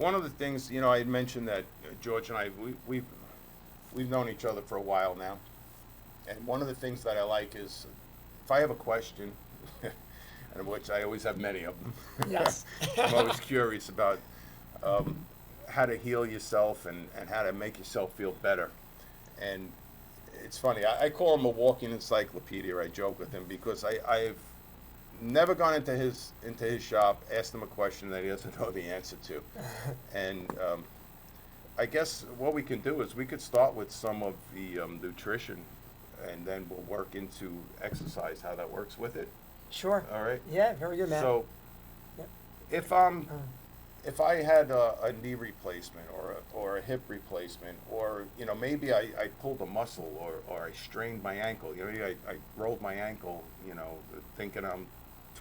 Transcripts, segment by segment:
one of the things, you know, I had mentioned that George and I, we've known each other for a while now. And one of the things that I like is if I have a question, and which I always have many of them. Yes. I'm always curious about how to heal yourself and how to make yourself feel better. And it's funny, I call him a walking encyclopedia. I joke with him because I've never gone into his shop, asked him a question that he doesn't know the answer to. And I guess what we can do is we could start with some of the nutrition, and then we'll work into exercise, how that works with it. Sure. All right. Yeah, very good, man. So, Yep. if I had a knee replacement or a hip replacement, or you know, maybe I pulled a muscle or I strained my ankle. You know, maybe I rolled my ankle. You know, thinking I'm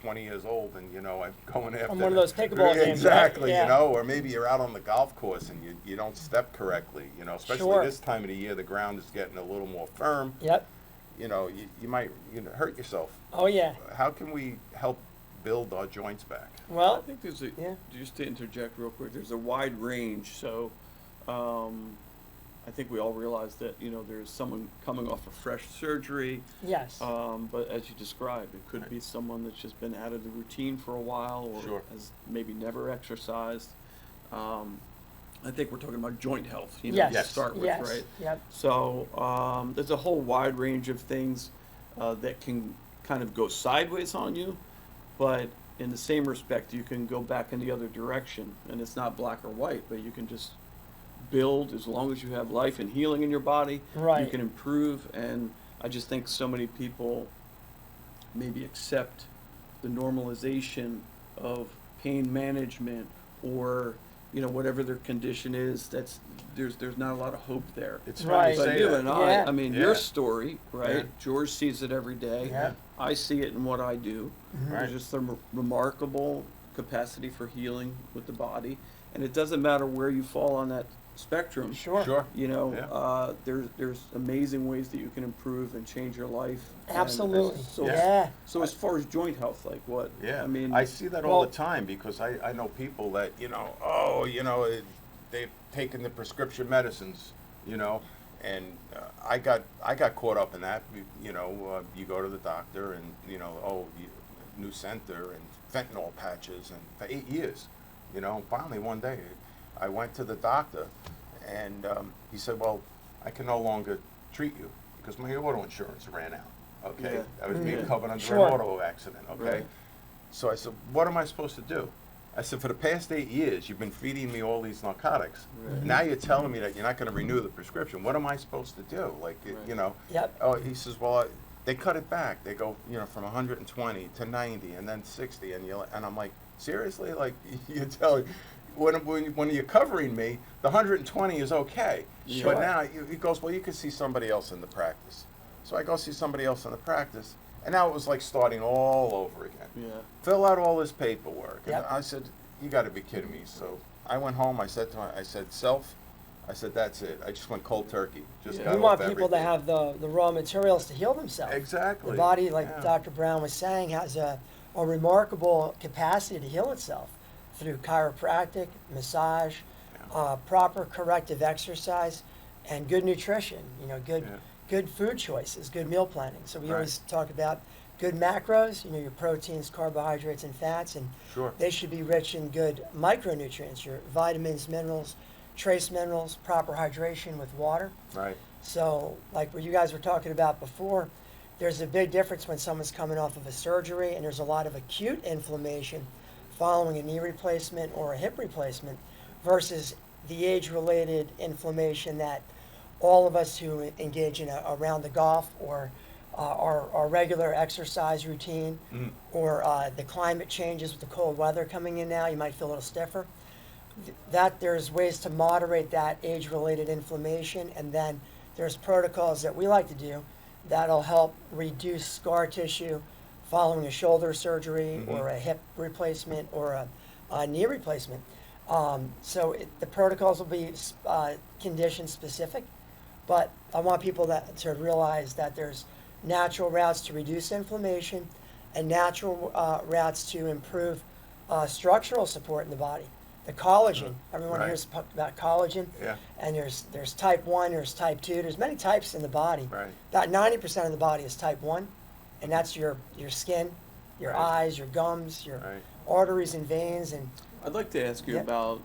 20 years old and you know I'm going after. I'm one of those pickleball games. Exactly. Yeah. You know, or maybe you're out on the golf course and you don't step correctly. You know, especially Sure. this time of the year, the ground is getting a little more firm. Yep. You know, you might hurt yourself. Oh yeah. How can we help build our joints back? I Well, think yeah. just to interject real quick, there's a wide range. So I think we all realize that, you know, there's someone coming off a fresh surgery. Yes. But as you described, it could be someone that's just been out of the routine for a while or Sure. has maybe never exercised. I think we're talking about joint health, you know, Yes. to start with, Yes. right? Yep. So there's a whole wide range of things that can kind of go sideways on you, but in the same respect, you can go back in the other direction, and it's not black or white, but you can just build as long as you have life and healing in your body. Right. You can improve, and I just think so many people maybe accept the normalization of pain management or you know whatever their condition is. There's not a lot of hope there. It's Right. funny But to say you that. and Yeah. I mean, Yeah. your story, right? Yeah. George sees it every day. Yeah. I see it in what I do. Right. There's just a remarkable capacity for healing with the body, and it doesn't matter where you fall on that spectrum. Sure. Sure. You know, Yeah. there's amazing ways that you can improve and change your life. And Absolutely. So, Yeah. so as far as joint health, like what? Yeah, I mean, I see that all well- the time because I know people that, you know, they've taken the prescription medicines, you know, and I got caught up in that. You know, you go to the doctor and, you know, Nucenter and fentanyl patches, and for 8 years, you know, finally one day I went to the doctor and he said, well, I can no longer treat you because my auto insurance ran out. Okay, Yeah. I was being Yeah. covered under Sure. an auto accident. Okay, Right. so I said, what am I supposed to do? I said, for the past 8 years, you've been feeding me all these narcotics. Right. Now you're telling me that you're not going to renew the prescription. What am I supposed to do? Like, Right. you know. Yep. Oh, he says, well, they cut it back. They go, you know, from 120 to 90 and then 60. And I'm like, seriously? Like, you're telling, when you're covering me, the 120 is okay. Sure. But now he goes, well, you could see somebody else in the practice. So I go see somebody else in the practice. And now it was like starting all over again. Yeah. Fill out all this paperwork. And Yep. I said, you got to be kidding me. So I went home. I said, self, I said, that's it. I just went cold turkey. Just Yeah. got We off want people to everything. have the raw materials to heal themselves. Exactly. The body, like Yeah. Dr. Brown was saying, has a remarkable capacity to heal itself through chiropractic, massage, proper corrective exercise, and good nutrition. You know, good food choices, good meal planning. So we Right. always talk about good macros. You know, your proteins, carbohydrates, and fats, and Sure. they should be rich in good micronutrients, your vitamins, minerals, trace minerals, proper hydration with water. Right. So, like what you guys were talking about before, there's a big difference when someone's coming off of a surgery and there's a lot of acute inflammation following a knee replacement or a hip replacement versus the age-related inflammation that all of us who engage in a round of golf or our regular exercise routine or the climate changes with the cold weather coming in now, you might feel a little stiffer. That there's ways to moderate that age-related inflammation, and then there's protocols that we like to do that'll help reduce scar tissue following a shoulder surgery or a hip replacement or a knee replacement. The protocols will be condition specific, but I want people to realize that there's natural routes to reduce inflammation and natural routes to improve structural support in the body. the collagen. Everyone Right. hears about collagen. Yeah. And there's type 1, there's type 2, there's many types in the body. Right. About 90% of the body is type 1, and that's your skin, your Right. eyes, your gums, your Right. arteries and veins, and I'd like to ask you Yeah. about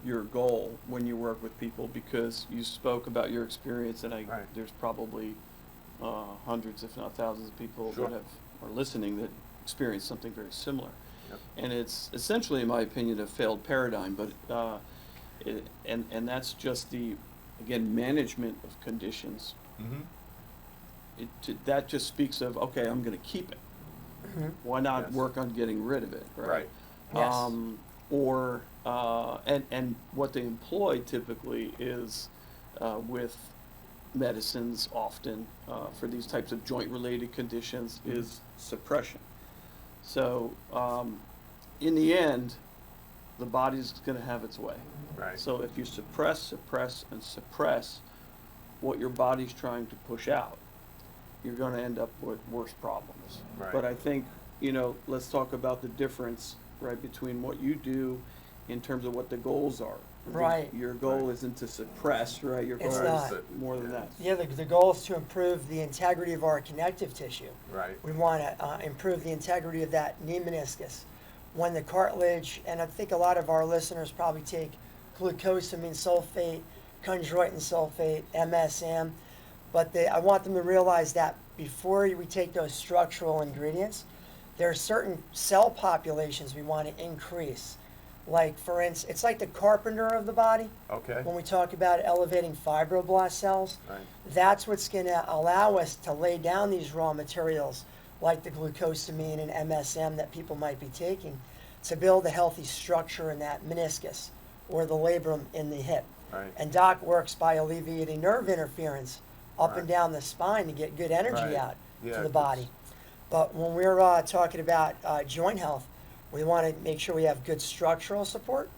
your goal when you work with people, because you spoke about your experience, and Right. there's probably hundreds, if not thousands, of people Sure. that are listening that experience something very similar. Yep. And it's essentially, in my opinion, a failed paradigm, but and that's just the, again, management of conditions. Mm-hmm. That just speaks of, okay, I'm going to keep it. Mhm. Why not Yes. work on getting rid of it, right? Yes. And what they employ typically is with medicines often for these types of joint related conditions is suppression. So in the end, the body's going to have its way. Right. So if you suppress what your body's trying to push out, you're going to end up with worse problems. Right. But I think, let's talk about the difference, right, between what you do in terms of what the goals are. Right. Your goal Right. isn't to suppress, right? Your goal It's is not. more than that. yeah, the goal is to improve the integrity of our connective tissue. Right. We want to improve the integrity of that knee meniscus. When the cartilage, and I think a lot of our listeners probably take glucosamine sulfate, chondroitin sulfate, MSM, but I want them to realize that before we take those structural ingredients, there are certain cell populations we want to increase. Like, for instance, it's like the carpenter of the body. Okay. When we talk about elevating fibroblast cells, Right. that's what's going to allow us to lay down these raw materials like the glucosamine and MSM that people might be taking to build a healthy structure in that meniscus or the labrum in the hip. Right. And doc works by alleviating nerve interference up and Right. down the spine to get good energy Right. out Yeah, to the 'cause- body. But when we're talking about joint health, we want to make sure we have good structural support.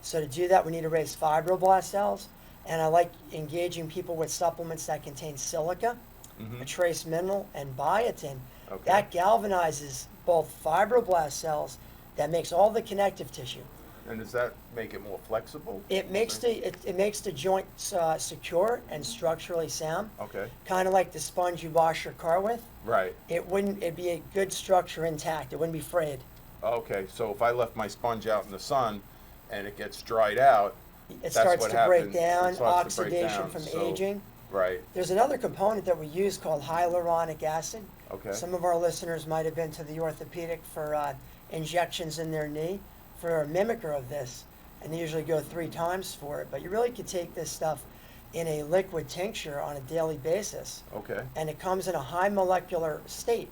So to do that, we need to raise fibroblast cells. And I like engaging people with supplements that contain silica, Mm-hmm. a trace mineral, and biotin. Okay. That galvanizes both fibroblast cells, that makes all the connective tissue. And does that make it more flexible? It makes the joint secure and structurally sound, Okay. kind of like the sponge you wash your car with. Right. It'd be a good structure intact. It wouldn't be frayed. Okay. So if I left my sponge out in the sun and it gets dried out, It That's starts what to break happens. down, It starts to break oxidation down, from so- aging. right. There's another component that we use called hyaluronic acid. Okay. Some of our listeners might have been to the orthopedic for injections in their knee for a mimicker of this, and they usually go 3 times for it. But you really could take this stuff in a liquid tincture on a daily basis, Okay. and it comes in a high molecular state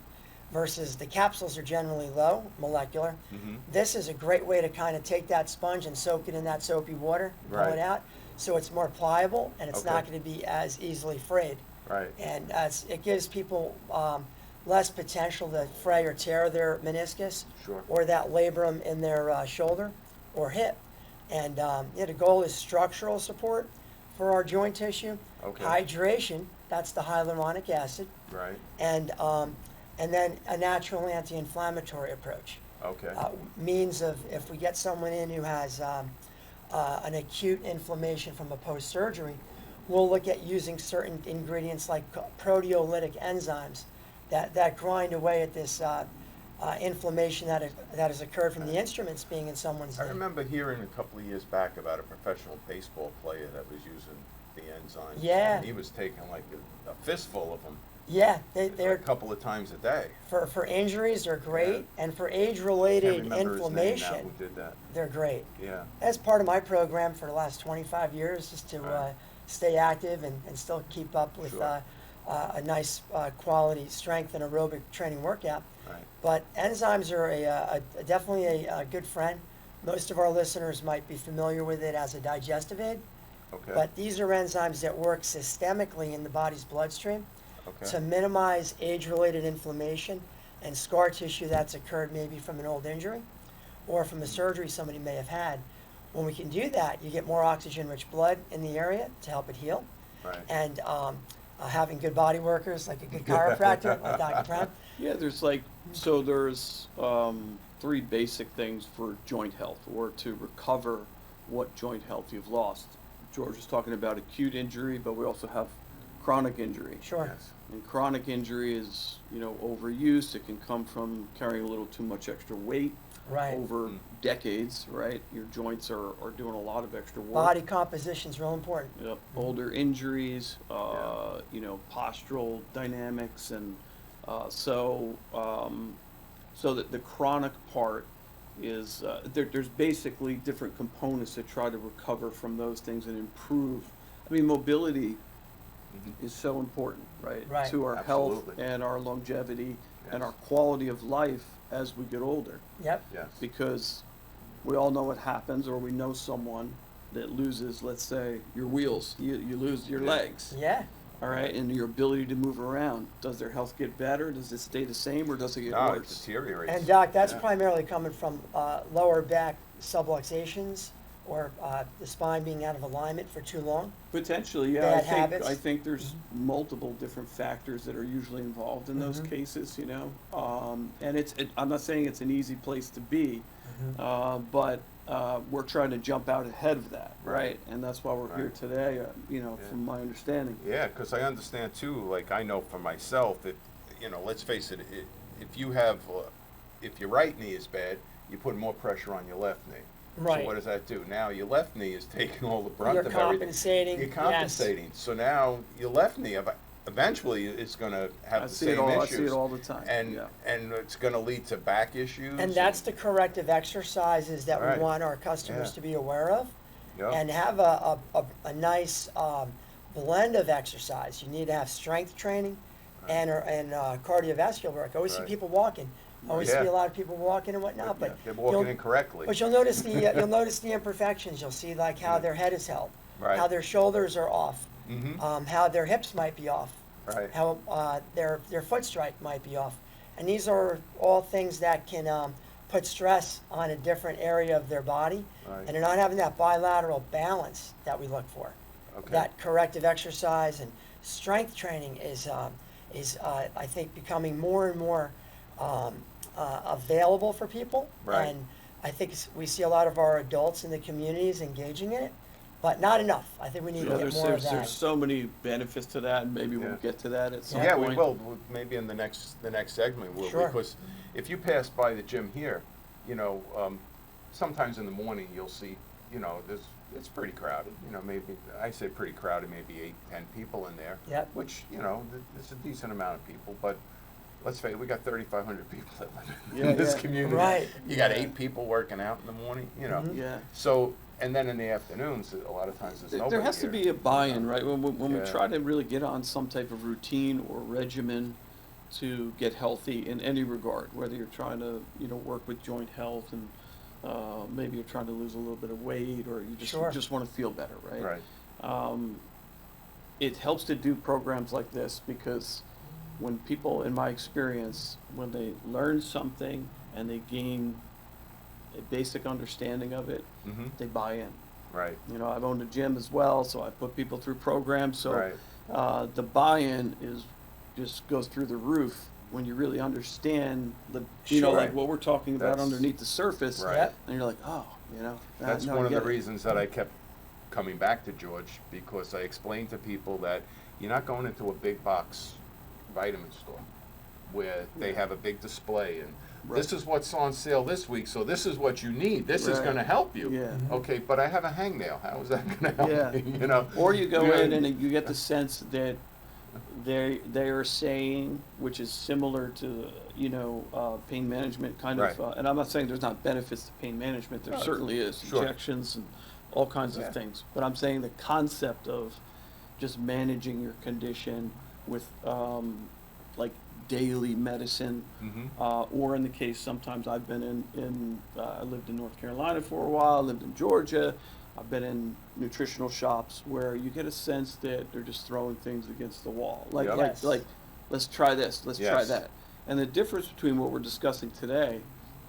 versus the capsules are generally low molecular. Mm-hmm. This is a great way to kind of take that sponge and soak it in that soapy water, pull Right. it out, so it's more pliable and it's Okay. not going to be as easily frayed. Right. And it gives people less potential to fray or tear their meniscus Sure. or that labrum in their shoulder or hip. And the goal is structural support for our joint tissue, Okay. hydration, that's the hyaluronic acid, Right. and then a natural anti-inflammatory approach. Okay. Means of if we get someone in who has an acute inflammation from a post-surgery, we'll look at using certain ingredients like proteolytic enzymes that grind away at this inflammation that has occurred from the instruments being in someone's I knee. remember hearing a couple of years back about a professional baseball player that was using the enzymes. Yeah. And he was taking like a fistful of them Yeah, a they're couple of times a day. for injuries they're great, Yeah. and for Can't age-related remember his name now inflammation who did that. they're great. Yeah. That's part of my program for the last 25 years, is to Right. stay active and still keep up with Sure. a nice quality strength and aerobic training workout. Right. But enzymes are definitely a good friend. Most of our listeners might be familiar with it as a digestive aid, Okay. but these are enzymes that work systemically in the body's bloodstream Okay. to minimize age-related inflammation and scar tissue that's occurred maybe from an old injury or from a surgery somebody may have had. When we can do that, you get more oxygen-rich blood in the area to help it heal. Right. And having good body workers, like a good chiropractor, like Dr. Brown. Yeah, there's 3 basic things for joint health, or to recover what joint health you've lost. George was talking about acute injury, but we also have chronic injury. Sure. Yes. And chronic injury is, overuse. It can come from carrying a little too much extra weight Right. over decades, right? Your joints are doing a lot of extra work. Body composition is real important. Yep. Older injuries, postural dynamics, and so that the chronic part is there's basically different components to try to recover from those things and improve. I mean, mobility is so important, right? Right. To our Absolutely. health and our longevity and Yes. our quality of life as we get older. Yep. Yes. Because we all know what happens, or we know someone that loses, let's say, your wheels. You lose your legs, Yeah. all right, and your ability to move around. Does their health get better? Does it stay the same, or does it get No, it worse? deteriorates. And Doc, that's Yeah. primarily coming from lower back subluxations or the spine being out of alignment for too long. Potentially, yeah. Bad habits. I think there's multiple different factors that are usually involved in those cases, and I'm not saying it's an easy place to be, but we're trying to jump out ahead of that, right? And that's why we're here Right. today, from my understanding. Yeah, because I understand too, like I know for myself that, let's face it, if your right knee is bad, you put more pressure on your left knee. Right. So what does that do? Now your left knee is taking all the brunt You're of everything. compensating, You're yes. compensating. So now your left knee eventually is going to have I the see same it all. issues. I see it all the time. And yeah. and it's going to lead to back issues. And that's the corrective exercises that Right. we want our customers Yeah. to be aware of. Yep. And have a nice blend of exercise. You need to have strength training and cardiovascular work. I always see Right. people walking. I always Yeah. see a lot of people walking and whatnot, but they're walking you'll- incorrectly. But you'll notice the imperfections. You'll see like how Yeah. their head is held, Right. how their shoulders are off, Mm-hmm. how their hips might be off, Right. how their foot strike might be off, and these are all things that can put stress on a different area of their body, Right. and they're not having that bilateral balance that we look for. Okay. That corrective exercise and strength training is I think becoming more and more available for people, Right. and I think we see a lot of our adults in the communities engaging in it, but not enough. I think we need Yeah, to get more of that. there's so many benefits to that, and maybe Yeah. we'll get to that at some Yeah, point. we will. Maybe in the next segment we'll. Sure. Because if you pass by the gym here, sometimes in the morning you'll see, it's pretty crowded. Maybe I say pretty crowded, maybe 8, 10 people in there. Yep. Which it's a decent amount of people, but let's face it, we got 3,500 people that live Yeah, in this yeah. community. Right. You got Yeah. 8 people working out in the morning. Mhm. Yeah. So, and then in the afternoons, a lot of times there's nobody There has to here. be a buy-in, right? When we Yeah. try to really get on some type of routine or regimen to get healthy in any regard, whether you're trying to, work with joint health and maybe you're trying to lose a little bit of weight, or you Sure. just want to feel better, right? Right. It helps to do programs like this because when people, in my experience, when they learn something and they gain a basic understanding of it, Mm-hmm. they buy in. Right. I've owned a gym as well, so I put people through programs. So Right. the buy-in just goes through the roof when you really understand Sure. like what we're talking about That's- underneath the surface. Right. Yep. And you're like, oh, That's now one I of the get it. reasons that I kept coming back to George, because I explained to people that you're not going into a big box vitamin store where they have a big display and this is what's on sale this week, so this is what you need. This is Right. going to help you. Yeah. Okay, but I have a hangnail. How is that going to help Yeah. me? Or you go Yeah. in and you get the sense that they are saying, which is similar to pain management kind Right. of. And I'm not saying there's not benefits to pain management. There No, certainly is, sure. injections and all kinds Yeah. of things. But I'm saying the concept of just managing your condition with like daily medicine. Mm-hmm. Or in the case, sometimes I've been I lived in North Carolina for a while, lived in Georgia. I've been in nutritional shops where you get a sense that they're just throwing things against the wall. Like, Yep. Yes. like, let's try this, let's try Yes. that. And the difference between what we're discussing today,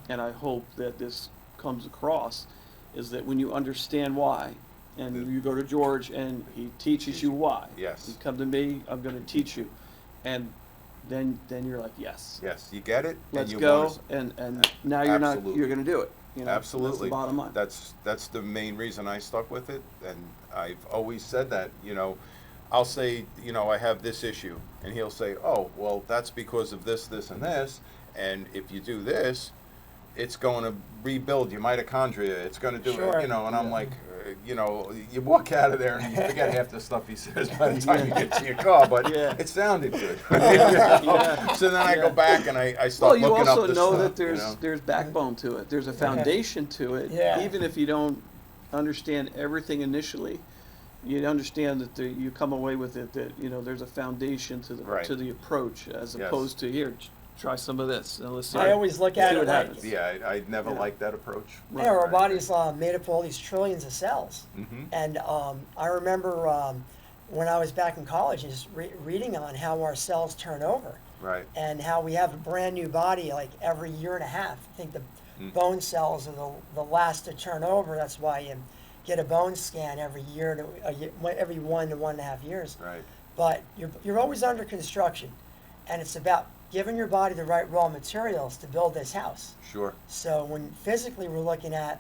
and I hope that this comes across, is that when you understand why, and you go to George, and he teaches you why. Yes. You come to me, I'm going to teach you, and then you're like, yes, Yes, you get it. and let's you go, want to- and now you're not, Absolutely. you're going to do it. You know, Absolutely. That's the bottom line. That's the main reason I stuck with it, and I've always said that. I'll say, I have this issue, and he'll say, oh, well, that's because of this, this, and this, and if you do this, it's going to rebuild your mitochondria. It's going to do Sure. it, and I'm like, you walk out of there and you forget half the stuff he says by the time you get to your car, but Yeah. it sounded good. Yeah. So then I go Yeah. back and I Well, start you looking also up the know stuff, that there's backbone to it. There's a foundation to it. Yeah. Even if you don't understand everything initially, you understand that you come away with it that there's a foundation to the Right. to the approach, as Yes. opposed to here, try some of this and let's see. I always look let's at see it what like, happens. Yeah, I never Yeah. liked that approach. yeah, our Right. body's made up of all these trillions of cells. Mm-hmm. And I remember when I was back in college, just reading on how our cells turn over Right. and how we have a brand new body like every year and a half. I think the bone cells are the last to turn over. That's why you get a bone scan every year, every 1 to 1.5 years. Right. But you're always under construction, and it's about giving your body the right raw materials to build this house. Sure. So when physically we're looking at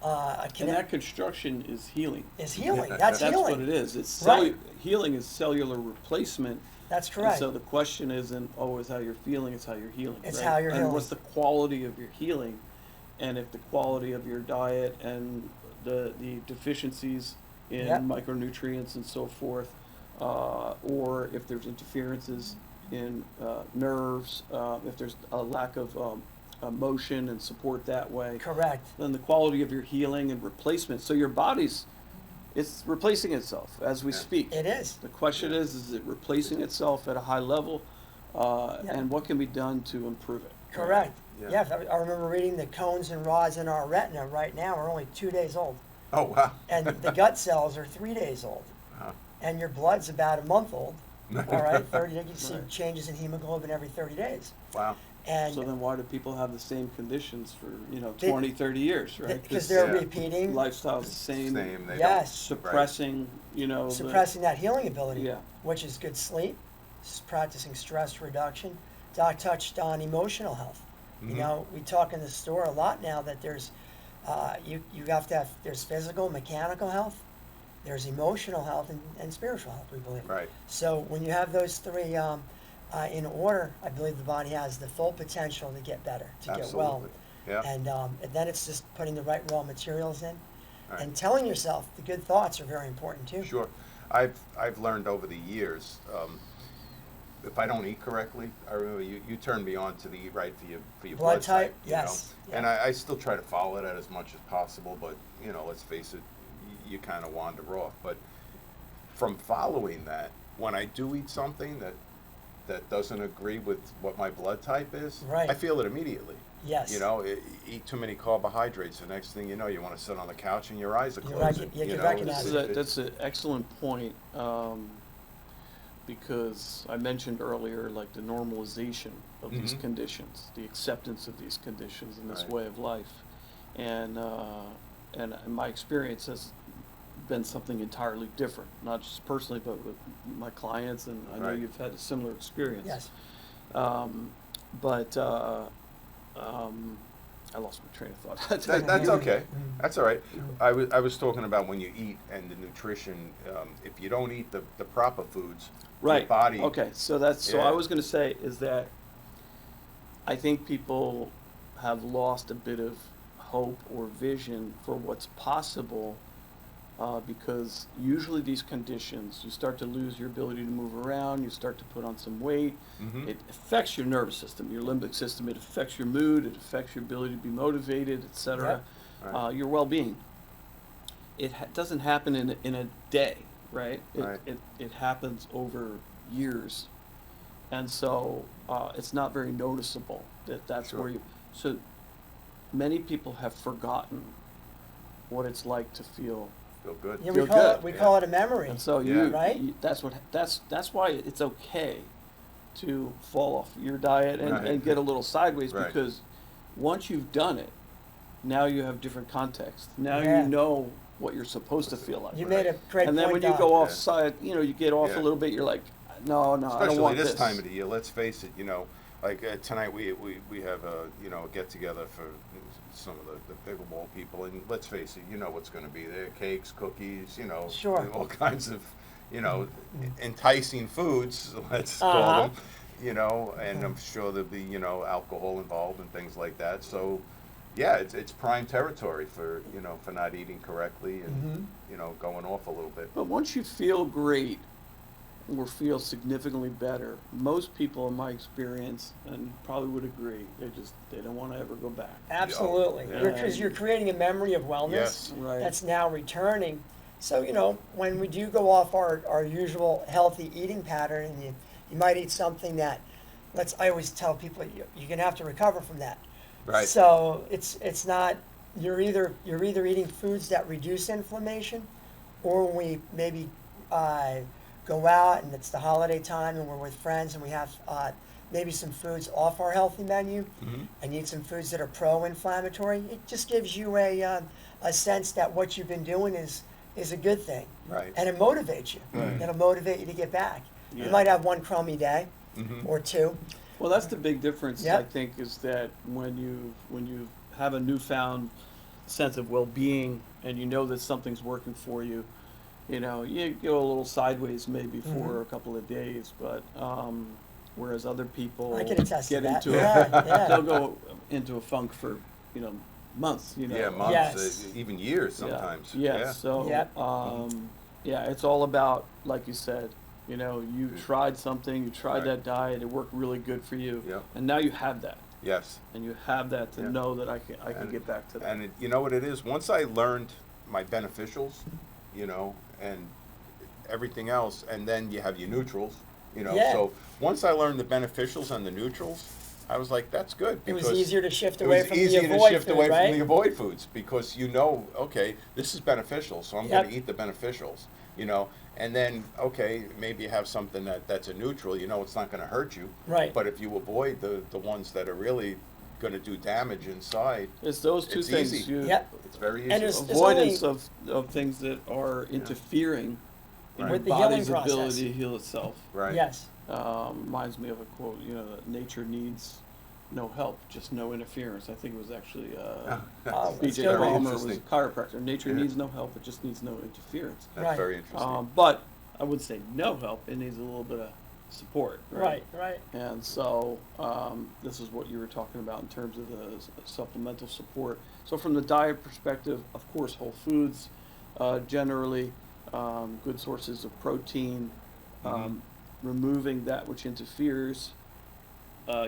And that construction is healing. is healing. Yeah, That's That's healing. what it is. It's Right. healing is cellular replacement. That's And correct. so the question isn't always how you're feeling, it's how you're healing. It's right? how you're and healing. what's the quality of your healing? And if the quality of your diet and the deficiencies in Yep. micronutrients and so forth, or if there's interferences in nerves, if there's a lack of motion and support that way, Correct. then the quality of your healing and replacement. So your body's, it's replacing itself as we Yeah. speak. It is. The question is it replacing itself at a high level? And what can be done to improve it? Correct. Yeah. Yeah. I remember reading the cones and rods in our retina right now are only 2 days old, Oh, wow. and the gut cells are 3 days old, Wow. and your blood's about a month old. All right, 30 days. You see Right. changes in hemoglobin every 30 days, Wow. and So then why do people have the same conditions for, They- 20, 30 years, right? because they're Yeah. repeating, Lifestyle's the same. Same. They yes, Suppressing, suppressing that healing ability, Yeah. which is good sleep, practicing stress reduction. Doc touched on emotional health. Mhm. You know, we talk in the store a lot now that there's, you have to have, there's physical, mechanical health, there's emotional health, and spiritual health, we believe. Right. So when you have those three in order, I believe the body has the full potential to get better, to get well. Absolutely. Yeah. And then it's just putting the right raw materials in, Right. and telling yourself the good thoughts are very important too. Sure. I've learned over the years, if I don't eat correctly, I remember you turned me on to the eat right for your blood type. yes. And I still try to follow that as much as possible, but let's face it, you kind of wander off. But from following that, when I do eat something that doesn't agree with what my blood type is, Right. I feel it immediately. Yes. Eat too many carbohydrates. The next thing you know, you want to sit on the couch and your eyes are You closing. can recognize it. That's an excellent point, because I mentioned earlier, like the normalization of these Mhm. conditions, the acceptance of these conditions in this Right. way of life, and my experience has been something entirely different, not just personally, but with my clients, and I know Right. you've had a similar experience. Yes. But I lost my train of thought. That's okay. Mm. That's all right. I was talking about when you eat and the nutrition. If you don't eat the proper foods, Right. your body. Okay. So so Yeah. I was going to say is that I think people have lost a bit of hope or vision for what's possible, because usually these conditions, you start to lose your ability to move around, you start to put on some weight. Mhm. It affects your nervous system, your limbic system. It affects your mood. It affects your ability to be motivated, etc. Yep. Right. Your well-being. It doesn't happen in a day, right? Right. It happens over years, and so it's not very noticeable that's Sure. where you. So many people have forgotten what it's like to feel. Feel good. Yeah, Feel we call good. it we Yeah. call it a memory. And so Yeah. Right? that's why it's okay to fall off your diet and, Right. and get a little sideways, Right. because once you've done it, now you have different context. Now Yeah. you know what you're supposed to feel like. You made a great And then point, when you Doc. go offside, you know, you get off Yeah. a little bit, you're like, no, I don't Especially want this time of the year. Let's face it. You know, like tonight we have a get together for some of the pickleball people, and let's face it. You know what's going to be there: cakes, cookies. You know, Sure. all kinds of enticing foods. Let's Uh-huh. call them. You know, and I'm sure there'll be alcohol involved and things like that. So. Yeah, it's prime territory for for not eating correctly and going off a little bit. But once you feel great or feel significantly better, most people in my experience, and probably would agree, they don't want to ever go back. Absolutely, Yeah. because you're creating a memory of wellness Yes. Right. that's now returning. So when we do go off our usual healthy eating pattern, and you might eat something that, I always tell people you're gonna have to recover from that. Right. So it's not you're either eating foods that reduce inflammation, or when we maybe go out and it's the holiday time and we're with friends and we have maybe some foods off our healthy menu, and you eat some foods that are pro-inflammatory. It just gives you a sense that what you've been doing is a good thing, Right. and it motivates you. Right. It'll motivate you to get back. Yeah. You might have one crummy day or two. Well, that's the big difference, Yep. I think, is that when you have a newfound sense of well-being and you know that something's working for you, you go a little sideways maybe for a couple of days, but whereas other people I can attest to get that. into Yeah. they'll go into a funk for months. Yeah, months, Yes. even years sometimes. Yeah. Yeah. So Yep. it's all about, like you said. You tried something, you tried Right. that diet, it worked really good for you, Yep. and now you have that, Yes. and you have that to Yeah. know that I can And- get back to that. And you know what it is? Once I learned my beneficials, and everything else, and then you have your neutrals, Yeah. So once I learned the beneficials and the neutrals, I was like, that's good. It was because easier to shift it away was from easier the to avoid shift food, away right? from the avoid foods because okay, this is beneficial, so I'm Yep. going to eat the beneficials, and then maybe you have something that's a neutral, it's not going to hurt you, Right. But if you avoid the ones that are really going to do damage inside, It's those two it's things. easy. Yep. It's very easy. And there's- Avoidance of things that are interfering in Right. your With the healing body's process. ability to heal itself. Right. Yes. Reminds me of a quote, that nature needs no help, just no interference. I think it was actually Oh, that's B.J. good. Palmer was a Interesting. chiropractor. Nature Yeah. needs no help, it just needs no interference. That's Right. very interesting. But I would say no help, it needs a little bit of support. Right. And so this is what you were talking about in terms of the supplemental support. So from the diet perspective, of course, whole foods, generally good sources of protein, removing that which interferes,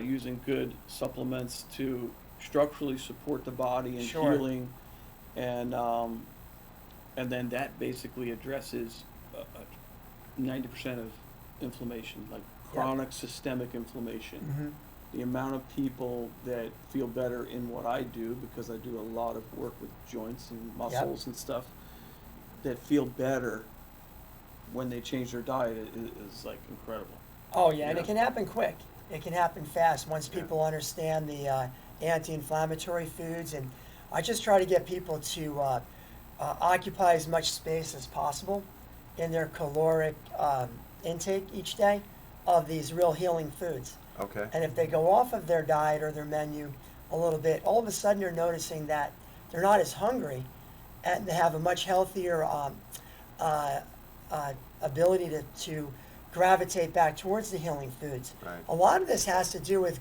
using good supplements to structurally support the body and Sure. healing, and then that basically addresses 90% of inflammation, like chronic systemic inflammation. Mm-hmm. The amount of people that feel better in what I do, because I do a lot of work with joints and muscles and stuff, that feel better when they change their diet is like incredible. Oh yeah, and Yeah. it can happen quick. It can happen fast once people understand the anti-inflammatory foods, and I just try to get people to occupy as much space as possible in their caloric intake each day of these real healing foods. Okay. And if they go off of their diet or their menu a little bit, all of a sudden you're noticing that they're not as hungry, and they have a much healthier ability to gravitate back towards the healing foods. Right. A lot of this has to do with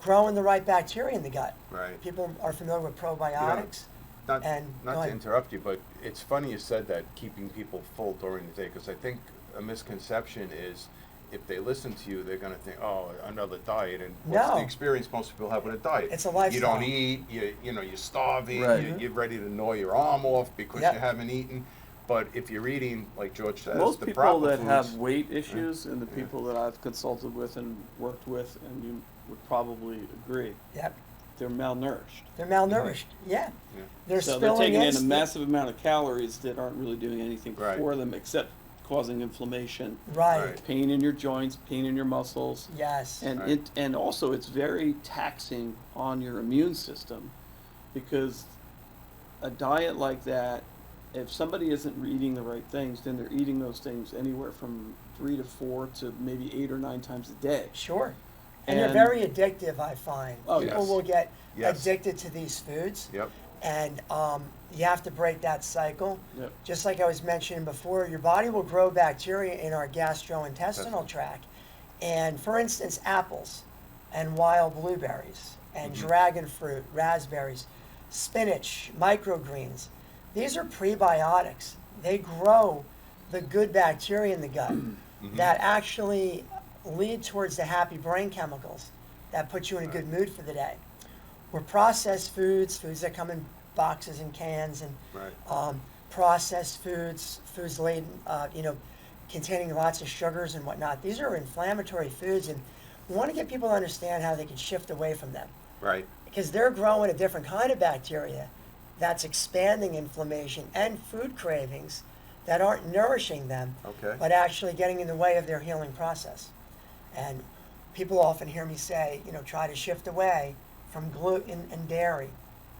growing the right bacteria in the gut. Right. People are familiar with probiotics. Not And not go to ahead. interrupt you, but it's funny you said that, keeping people full during the day, because I think a misconception is if they listen to you, they're going to think, oh, another diet. And what's No. the experience most people have with a diet? It's a You lifestyle. don't eat, you're starving, Right. you're ready to gnaw your arm off because Yep. you haven't eaten. But if you're eating, like George says, Most the people proper that foods, have weight issues, and the people that I've consulted with and worked with, and you would probably agree, Yep. they're malnourished. They're malnourished. Yeah. Yeah. They're So they're spilling taking in a in. massive amount of calories that aren't really doing anything Right. for them except causing inflammation, Right. Right. pain in your joints, pain in your muscles, Yes. and Right. and also it's very taxing on your immune system, because a diet like that, if somebody isn't eating the right things, then they're eating those things anywhere from 3 to 4 to maybe 8 or 9 times a day. Sure. And they're And- very addictive, I find. Oh, People yes. will get Yes. addicted to these foods. Yep. And you have to break that cycle. Yep. Just like I was mentioning before, your body will grow bacteria in our gastrointestinal tract. And for instance, apples and wild blueberries and dragon fruit, raspberries, spinach, microgreens. These are prebiotics. They grow the good bacteria in the gut that actually lead towards the happy brain chemicals that put you in a good mood for the day. Where processed foods that come in boxes and cans, and Right. processed foods laden, containing lots of sugars and whatnot. These are inflammatory foods, and we want to get people to understand how they can shift away from them, Right. because they're growing a different kind of bacteria that's expanding inflammation and food cravings that aren't nourishing them, Okay. but actually getting in the way of their healing process. And people often hear me say, try to shift away from gluten and dairy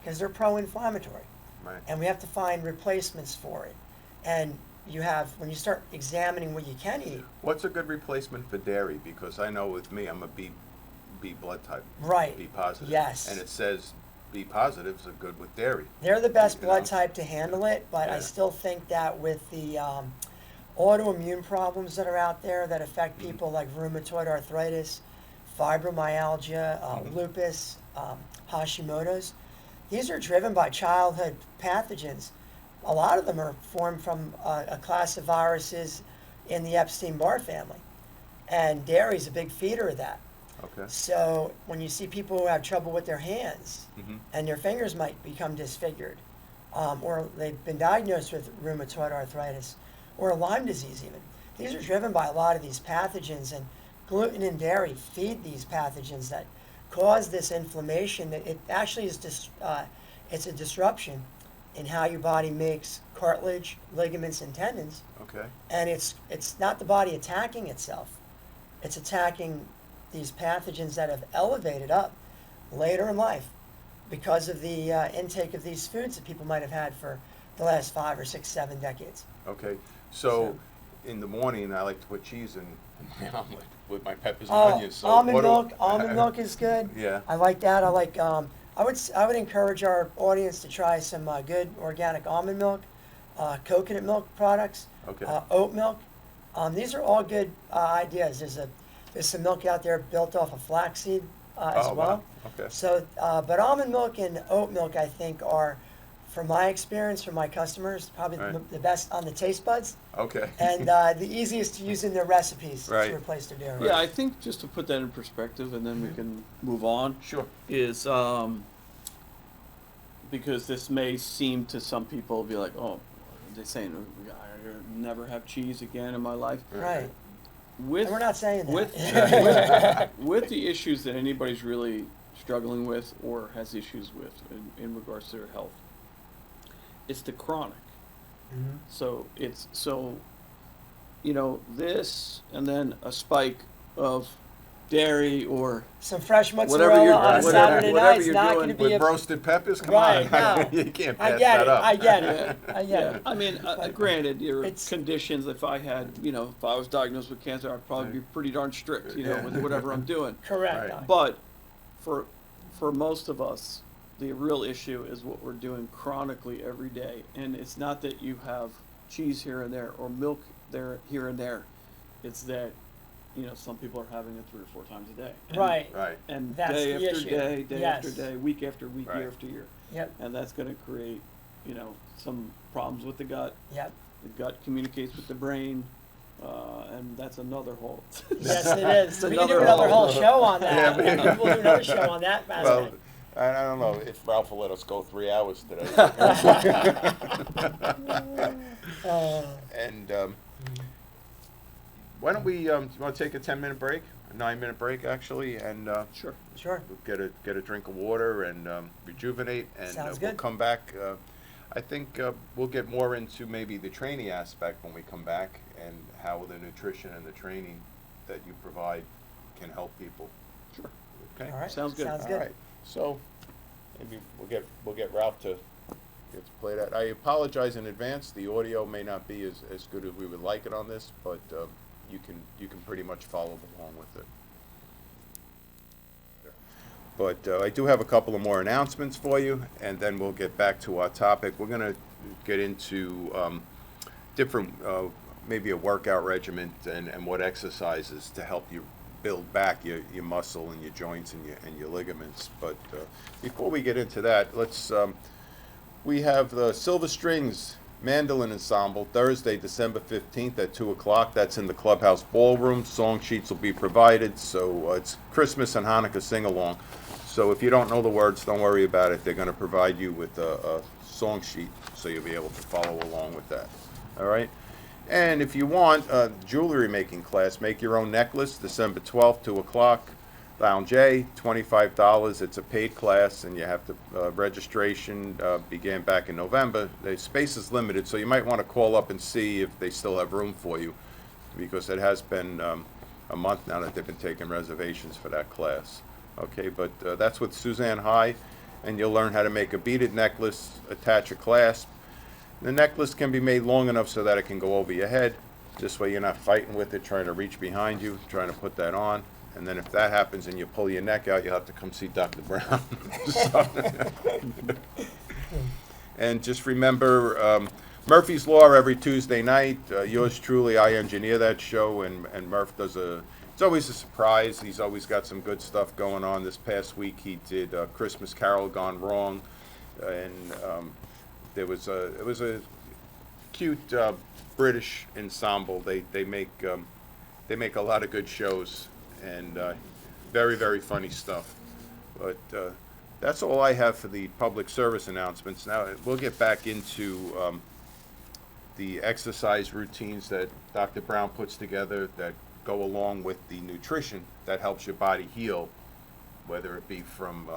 because they're pro-inflammatory. Right. And we have to find replacements for it. And when you start examining what you can eat, What's a good replacement for dairy? Because I know with me, I'm a B blood type. right, B positive. Yes. And it says B positives are good with dairy. they're the best You blood know? type to handle it, but I Yeah. still think that with the autoimmune problems that are out there that affect people like rheumatoid arthritis, fibromyalgia, lupus, Hashimoto's, these are driven by childhood pathogens. A lot of them are formed from a class of viruses in the Epstein-Barr family. And dairy is a big feeder of that. Okay. So when you see people who have trouble with their hands Mhm. and their fingers might become disfigured, or they've been diagnosed with rheumatoid arthritis or Lyme disease even, these are driven by a lot of these pathogens, and gluten and dairy feed these pathogens that cause this inflammation. It actually is it's a disruption in how your body makes cartilage, ligaments, and tendons. Okay. And it's not the body attacking itself. It's attacking these pathogens that have elevated up later in life because of the intake of these foods that people might have had for the last 5 or 6, 7 decades. Okay. So in the morning, I like to put cheese in my omelet with my peppers and Oh, onions. So almond what do- milk. Almond milk is good. Yeah. I like that. I like. I would encourage our audience to try some good organic almond milk, coconut milk products, Okay. oat milk. These are all good ideas. There's some milk out there built off of flaxseed as Oh, well. wow. Okay. So, but almond milk and oat milk, I think, are, from my experience, from my customers, probably Right. the best on the taste buds Okay. and the easiest to use in their recipes Right. to replace their dairy. Yeah, I think just to put that in perspective, and then we can move on, Sure. is because this may seem to some people be like, oh, they're saying, I never have cheese again in my life. Right. With And we're not saying that. with the issues that anybody's really struggling with or has issues with in regards to their health, it's the chronic. Mhm. So this and then a spike of dairy or Some fresh Whatever mozzarella you're- on a whatever- Saturday whatever night is you're not doing going to be With a... roasted peppers? Come Right, on. no. You can't I pass get that it. up. I get it. I get yeah, it. I mean, But granted, your it's- conditions. If I had, if I was diagnosed with cancer, I'd probably be pretty darn strict, Yeah. with whatever I'm doing. Correct. Right. But for most of us, the real issue is what we're doing chronically every day, and it's not that you have cheese here and there or milk here and there. It's that some people are having it 3 or 4 times a day. And- Right. Right. And That's day the after issue. day, Yes. after day, week after week, Right. year after year. Yep. And that's going to create, some problems with the gut. Yep. The gut communicates with the brain, and that's another whole. Yes, it is. It's We can do another whole show on that. Yeah, but- Maybe we'll do another show on that Well, aspect. I don't know if Ralph will let us go 3 hours today. And why don't we? You want to take a 10-minute break, a 9-minute break actually, and Sure. Sure. get a drink of water and rejuvenate, and Sounds we'll good. come back. I think we'll get more into maybe the training aspect when we come back, and how the nutrition and the training that you provide can help people. Sure. Okay. All right. Sounds good. Sounds All good. right. So maybe we'll get Ralph to get to play that. I apologize in advance. The audio may not be as good as we would like it on this, but you can pretty much follow along with it. But I do have a couple of more announcements for you, and then we'll get back to our topic. We're going to get into different, maybe a workout regimen and what exercises to help you build back your muscle and your joints and your ligaments. But before we get into that, let's we have the Silver Strings Mandolin Ensemble Thursday, December 15th at 2 o'clock. That's in the Clubhouse Ballroom. Song sheets will be provided. So it's Christmas and Hanukkah sing-along. So if you don't know the words, don't worry about it. They're going to provide you with a song sheet so you'll be able to follow along with that. All right? And if you want a jewelry making class, make your own necklace, December 12th, 2 o'clock. Lounge A, $25. It's a paid class, and you have to registration began back in November. The space is limited, so you might want to call up and see if they still have room for you, because it has been a month now that they've been taking reservations for that class. Okay, but that's with Suzanne High, and you'll learn how to make a beaded necklace, attach a clasp. The necklace can be made long enough so that it can go over your head. This way you're not fighting with it, trying to reach behind you, trying to put that on. And then if that happens and you pull your neck out, you'll have to come see Dr. Brown. And just remember, Murphy's Law every Tuesday night. Yours truly, I engineer that show, and Murph does it's always a surprise. He's always got some good stuff going on. This past week he did Christmas Carol Gone Wrong, and it was a cute British ensemble. They make a lot of good shows, and very, very funny stuff. But that's all I have for the public service announcements. Now we'll get back into the exercise routines that Dr. Brown puts together that go along with the nutrition that helps your body heal, whether it be from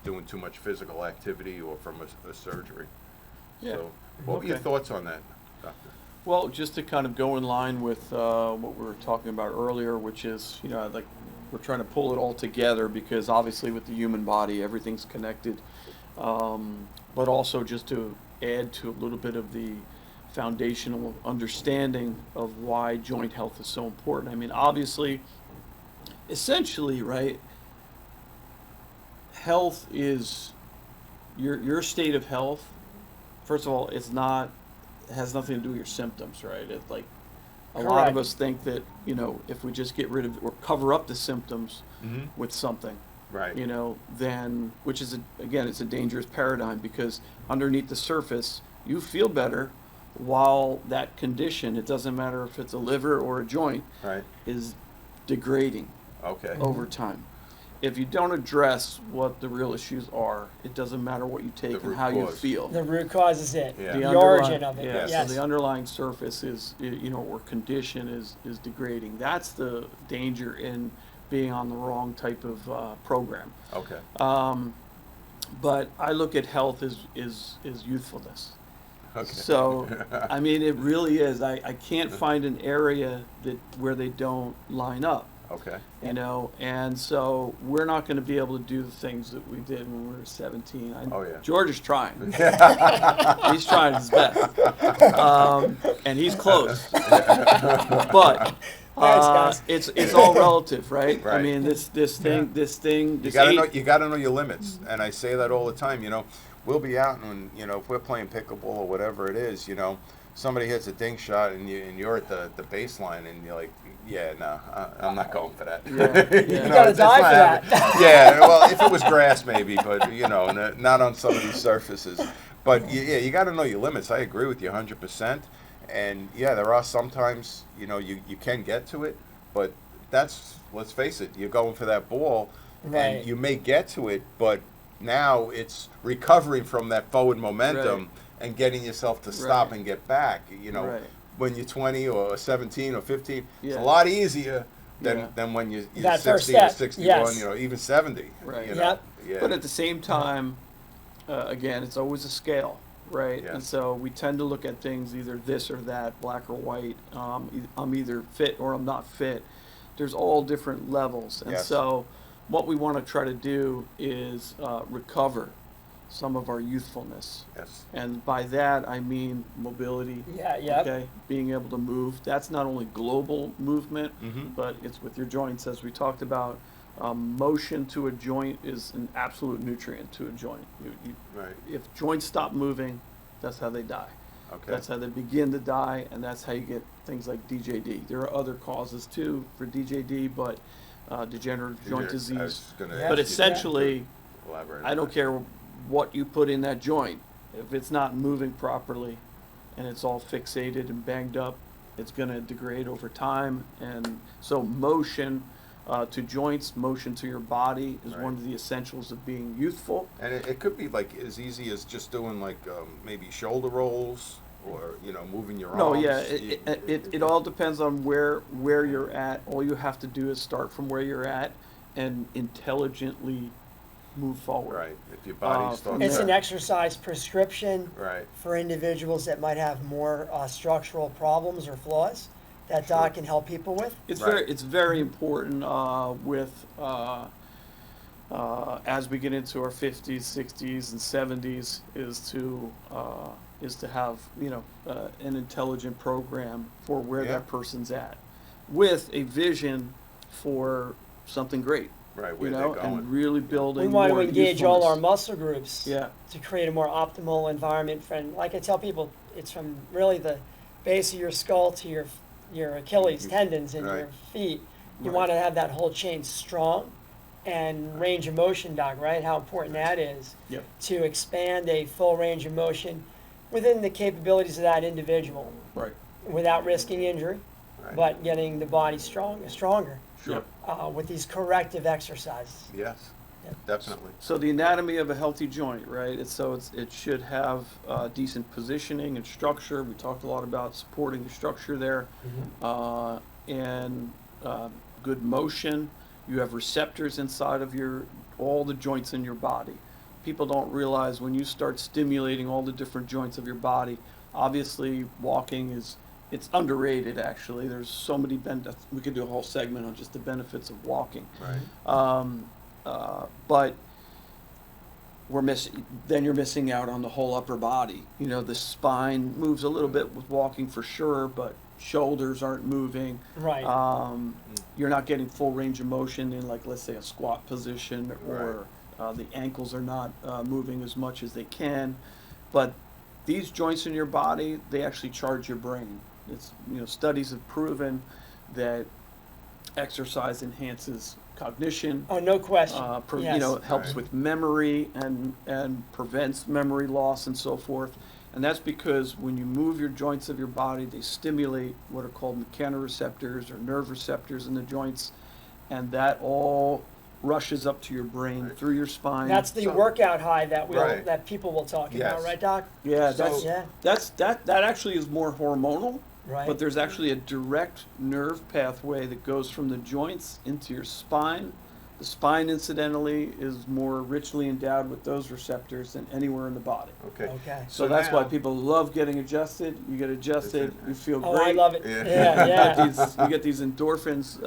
doing too much physical activity or from a surgery. Yeah. So what were your thoughts on that, Doctor? Well, just to kind of go in line with what we were talking about earlier, which is, like we're trying to pull it all together, because obviously with the human body, everything's connected. But also just to add to a little bit of the foundational understanding of why joint health is so important. I mean, obviously, essentially, right, health is your state of health. First of all, it has nothing to do with your symptoms, right? It's like a lot of us think that, if we just get rid of or cover up the symptoms with something, Right. then, which is, again, it's a dangerous paradigm, because underneath the surface, you feel better, while that condition, it doesn't matter if it's a liver or a joint, Right. is degrading Okay. over time. If you don't address what the real issues are, it doesn't matter what you take The and how you root cause. feel. The root cause is it. Yeah. The underlying- origin of it. Yeah, Yes. so the underlying surface is, or condition is degrading. That's the danger in being on the wrong type of program. Okay. But I look at health as Okay. youthfulness. So, I mean, it really is. I can't find an area where they don't line up. Okay. And so we're not going to be able to do the things that we did when we were 17. Oh, yeah. George is trying. He's trying his best. And he's close. But Thanks, guys. it's all relative, right? Right. I mean, this thing. You gotta know your limits, and I say that all the time. We'll be out, and if we're playing pickleball or whatever it is, somebody hits a dink shot, and you're at the baseline, and you're like, yeah, no, I'm not going for that. Yeah. You gotta die for that. Yeah, well, if it was grass, maybe, but not on some of these surfaces. But yeah, you got to know your limits. I agree with you 100%. And yeah, there are sometimes you can get to it, but let's face it, you're going for that ball, Right. and you may get to it, but now it's recovering from that forward momentum Right. and getting yourself to stop Right. and get back. Right. When you're 20 or 17 or 15, it's a Yeah. lot easier Yeah. than when you're That first 60 or step, 61, yes. even 70. Right. Yep. Yeah. But at the same time, again, it's always a scale, right? Yeah. And so we tend to look at things either this or that, black or white. I'm either fit or I'm not fit. There's all different levels. And Yes. so what we want to try to do is recover. some of our youthfulness. Yes. And by that, I mean mobility. Yeah, yep. Okay, being able to move. That's not only global movement, Mhm. but it's with your joints, as we talked about. Motion to a joint is an absolute nutrient to a joint. Right. If joints stop moving, that's how they die. Okay. That's how they begin to die, and that's how you get things like DJD. There are other causes too for DJD, but degenerative joint I disease. was gonna Yeah. ask But you essentially, to elaborate I on don't that. care what you put in that joint. If it's not moving properly and it's all fixated and banged up, it's going to degrade over time. And so motion to joints, motion to your body is one Right. of the essentials of being youthful. And it could be like as easy as just doing like maybe shoulder rolls or moving your No, arms. yeah, it all depends on where you're at. All you have to do is start from where you're at and intelligently move forward. Right. If your body starts. It's to- an exercise prescription Right. for individuals that might have more structural problems or flaws that doc can help people with. It's Right. very important with as we get into our 50s, 60s, and 70s is to have an intelligent program for where Yeah. that person's at, with a vision for something great. Right. Where they're going. and really building. We want to more engage all our youthfulness. muscle groups Yeah. to create a more optimal environment. Like I tell people, it's from really the base of your skull to your Achilles tendons and Right. your feet. You Right. want to have that whole chain strong, and range of motion, doc, right? How important that is Yep. to expand a full range of motion within the capabilities of that individual Right. without risking injury, Right. but getting the body stronger Sure. Yep. with these corrective exercises. Yes. Yep. Definitely. So the anatomy of a healthy joint, right? It should have decent positioning and structure. We talked a lot about supporting the structure there, and good motion. You have receptors inside of all the joints in your body. People don't realize when you start stimulating all the different joints of your body. Obviously, walking it's underrated. Actually, there's so many benefits. We could do a whole segment on just the benefits of walking. Right. But then you're missing out on the whole upper body. The spine moves a little bit with walking for sure, but shoulders aren't moving. Right. You're not getting full range of motion in, like, let's say, a squat position, or the ankles are not moving as much as they can. But these joints in your body, they actually charge your brain. Studies have proven that exercise enhances cognition. Oh, no question. Yes. It helps Right. with memory and prevents memory loss and so forth. And that's because when you move your joints of your body, they stimulate what are called mechanoreceptors or nerve receptors in the joints, and that all rushes up to your brain Right. through your spine. That's the So- workout high that Right. that people will talk about, Yes. right, doc? yeah, So- that actually is more hormonal. Right. But there's actually a direct nerve pathway that goes from the joints into your spine. The spine, incidentally, is more richly endowed with those receptors than anywhere in the body. Okay. Okay. So that's why now- people love getting adjusted. You get adjusted, you feel Oh, great. I love it. Yeah. Yeah, You get these endorphins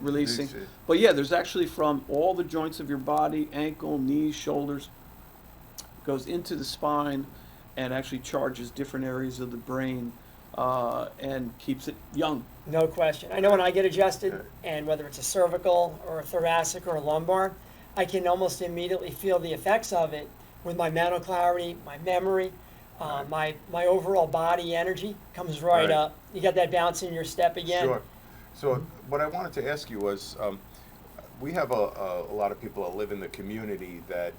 releasing. But yeah, there's actually from all the joints of your body, ankle, knees, shoulders, goes into the spine and actually charges different areas of the brain and keeps it young. No question. I know when I get adjusted, Okay. and whether it's a cervical or a thoracic or a lumbar, I can almost immediately feel the effects of it with my mental clarity, my memory, Right. my overall body energy comes right Right. up. You got that bounce in your step again. Sure. So what I wanted to ask you was, we have a lot of people that live in the community that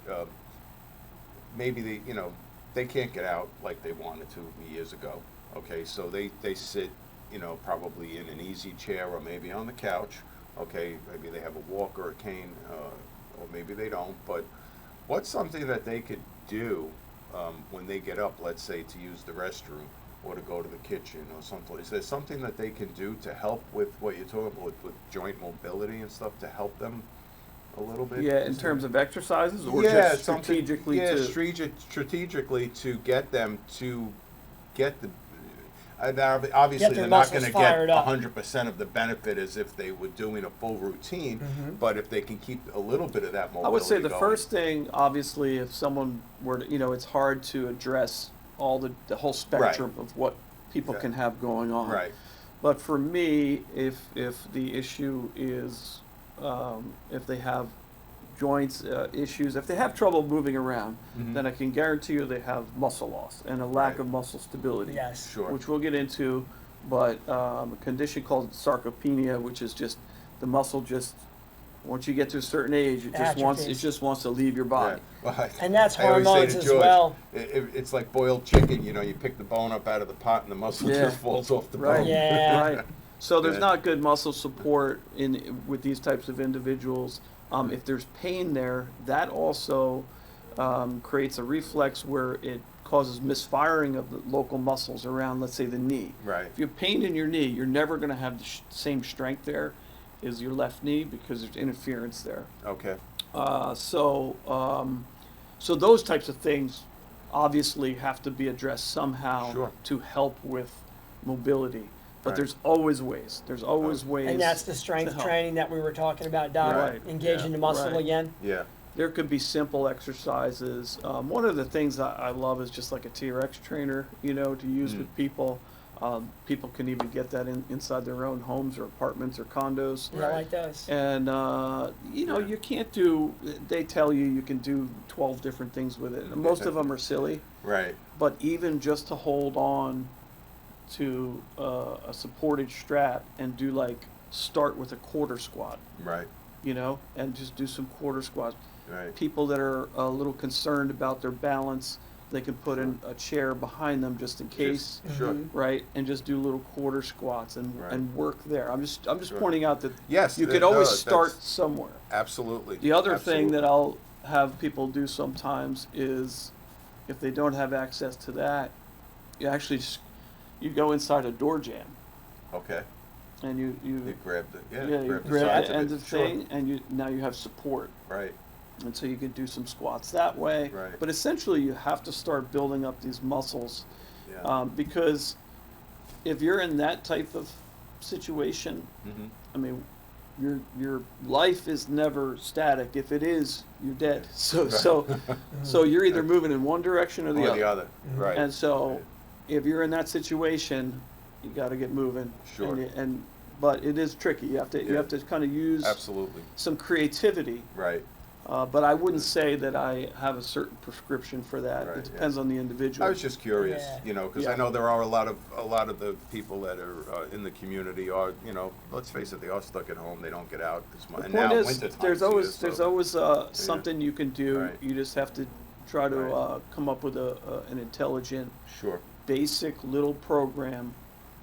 maybe they can't get out like they wanted to years ago. Okay, so they sit, probably in an easy chair or maybe on the couch. Okay, maybe they have a walker or a cane, or maybe they don't. But what's something that they could do when they get up, let's say, to use the restroom or to go to the kitchen or someplace? Is there something that they can do to help with what you're talking about with joint mobility and stuff to help them a little bit? Yeah, in terms of exercises or Yeah, just something- strategically yeah, to. strategically to get them to get the. Obviously, Get their they're not muscles going to get fired up. 100% of the benefit as if they were doing a full routine, Mm-hmm. but if they can keep a little bit of that mobility I would say the going. first thing, obviously, if someone were to, it's hard to address all the whole spectrum of what people Yeah. can have going on. Right. But for me, if the issue is, if they have joints issues, if they have trouble moving around, Mhm. then I can guarantee you they have muscle loss and a lack Right. of muscle stability. Yes. Sure. Which we'll get into, but a condition called sarcopenia, which is just the muscle just, once you get to a certain age, it Atrophies. just wants to leave your body. Yeah. Well, And that's I always say hormones to as George, well. It's like boiled chicken. You pick the bone up out of the pot, and the muscle Yeah. just falls off the Right. bone. Yeah. Right. So there's Yeah. not good muscle support with these types of individuals. If there's pain there, that also creates a reflex where it causes misfiring of the local muscles around, let's say, the knee. Right. If you have pain in your knee, you're never going to have the same strength there as your left knee because there's interference there. Okay. So those types of things obviously have to be addressed somehow Sure. to help with mobility. But Right. there's always ways. There's always ways. And that's the to strength help. training that we were talking about, Doc. Right. Engaging Yeah. the muscle Right. again. Yeah. There could be simple exercises. One of the things I love is just like a TRX trainer, to use Mm. with people. People can even get that inside their own homes or apartments or condos. Yeah, I like those. And, you can't do, they tell you can do 12 different things with it. And most of them are silly. Right. But even just to hold on to a supported strap and do start with a quarter squat, Right. and just do some quarter squats. Right. People that are a little concerned about their balance, they can put in a chair behind them just in case, Sure. Mhm. right? And just do little quarter squats and Right. work there. I'm just Sure. pointing out that Yes. you that- could always no, start that's- somewhere. Absolutely. The other thing Absolutely. that I'll have people do sometimes is, if they don't have access to that, you actually you go inside a door jamb Okay. and you You grab the you grab the grab sides the of end it. of the Sure. thing and now you have support. Right. And so you can do some squats that way. Right. But essentially, you have to start building up these muscles Yeah. because if you're in that type of situation, Mhm. I mean, your life is never static. If it is, you're dead. So so you're either moving in one direction or the Or other. the other. Right. And so, Right. if you're in that situation, you got to get moving. Sure. But it is tricky. You have to kind of use Absolutely. some creativity. Right. But I wouldn't say that I have a certain prescription for that. Right, It depends on the individual. I was just curious, Yeah. because I Yeah. know there are a lot of the people that are in the community are, let's face it, they are stuck at home. They don't get out as much. The And point now is, wintertime there's too, always so- something you can do. Right. You just have to try to Right. come up with an intelligent, Sure. basic little program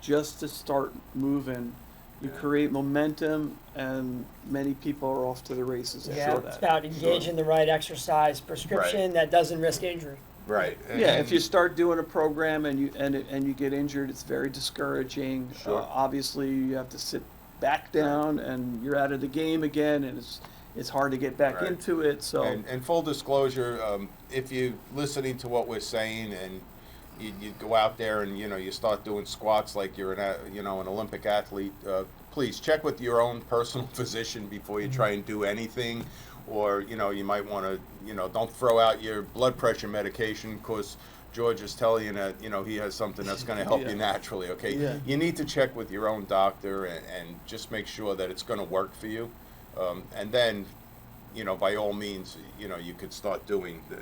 just to start moving. You Yeah. create momentum, and many people are off to the races Yeah, after it's that. about engaging the right exercise prescription that doesn't risk injury. Right. Yeah, if And- you start doing a program and you get injured, it's very discouraging. Sure. Obviously, you have to sit back down, and you're out of the game again, and it's hard to get back Right. into it. So And full disclosure, if you're listening to what we're saying and you go out there and you start doing squats like you're an Olympic athlete, please check with your own personal physician before you try and do anything, or you might want to don't throw out your blood pressure medication because George is telling you that he has something that's going to help Yeah. you naturally. Okay, Yeah. you need to check with your own doctor and just make sure that it's going to work for you, and then. By all means, you could start doing the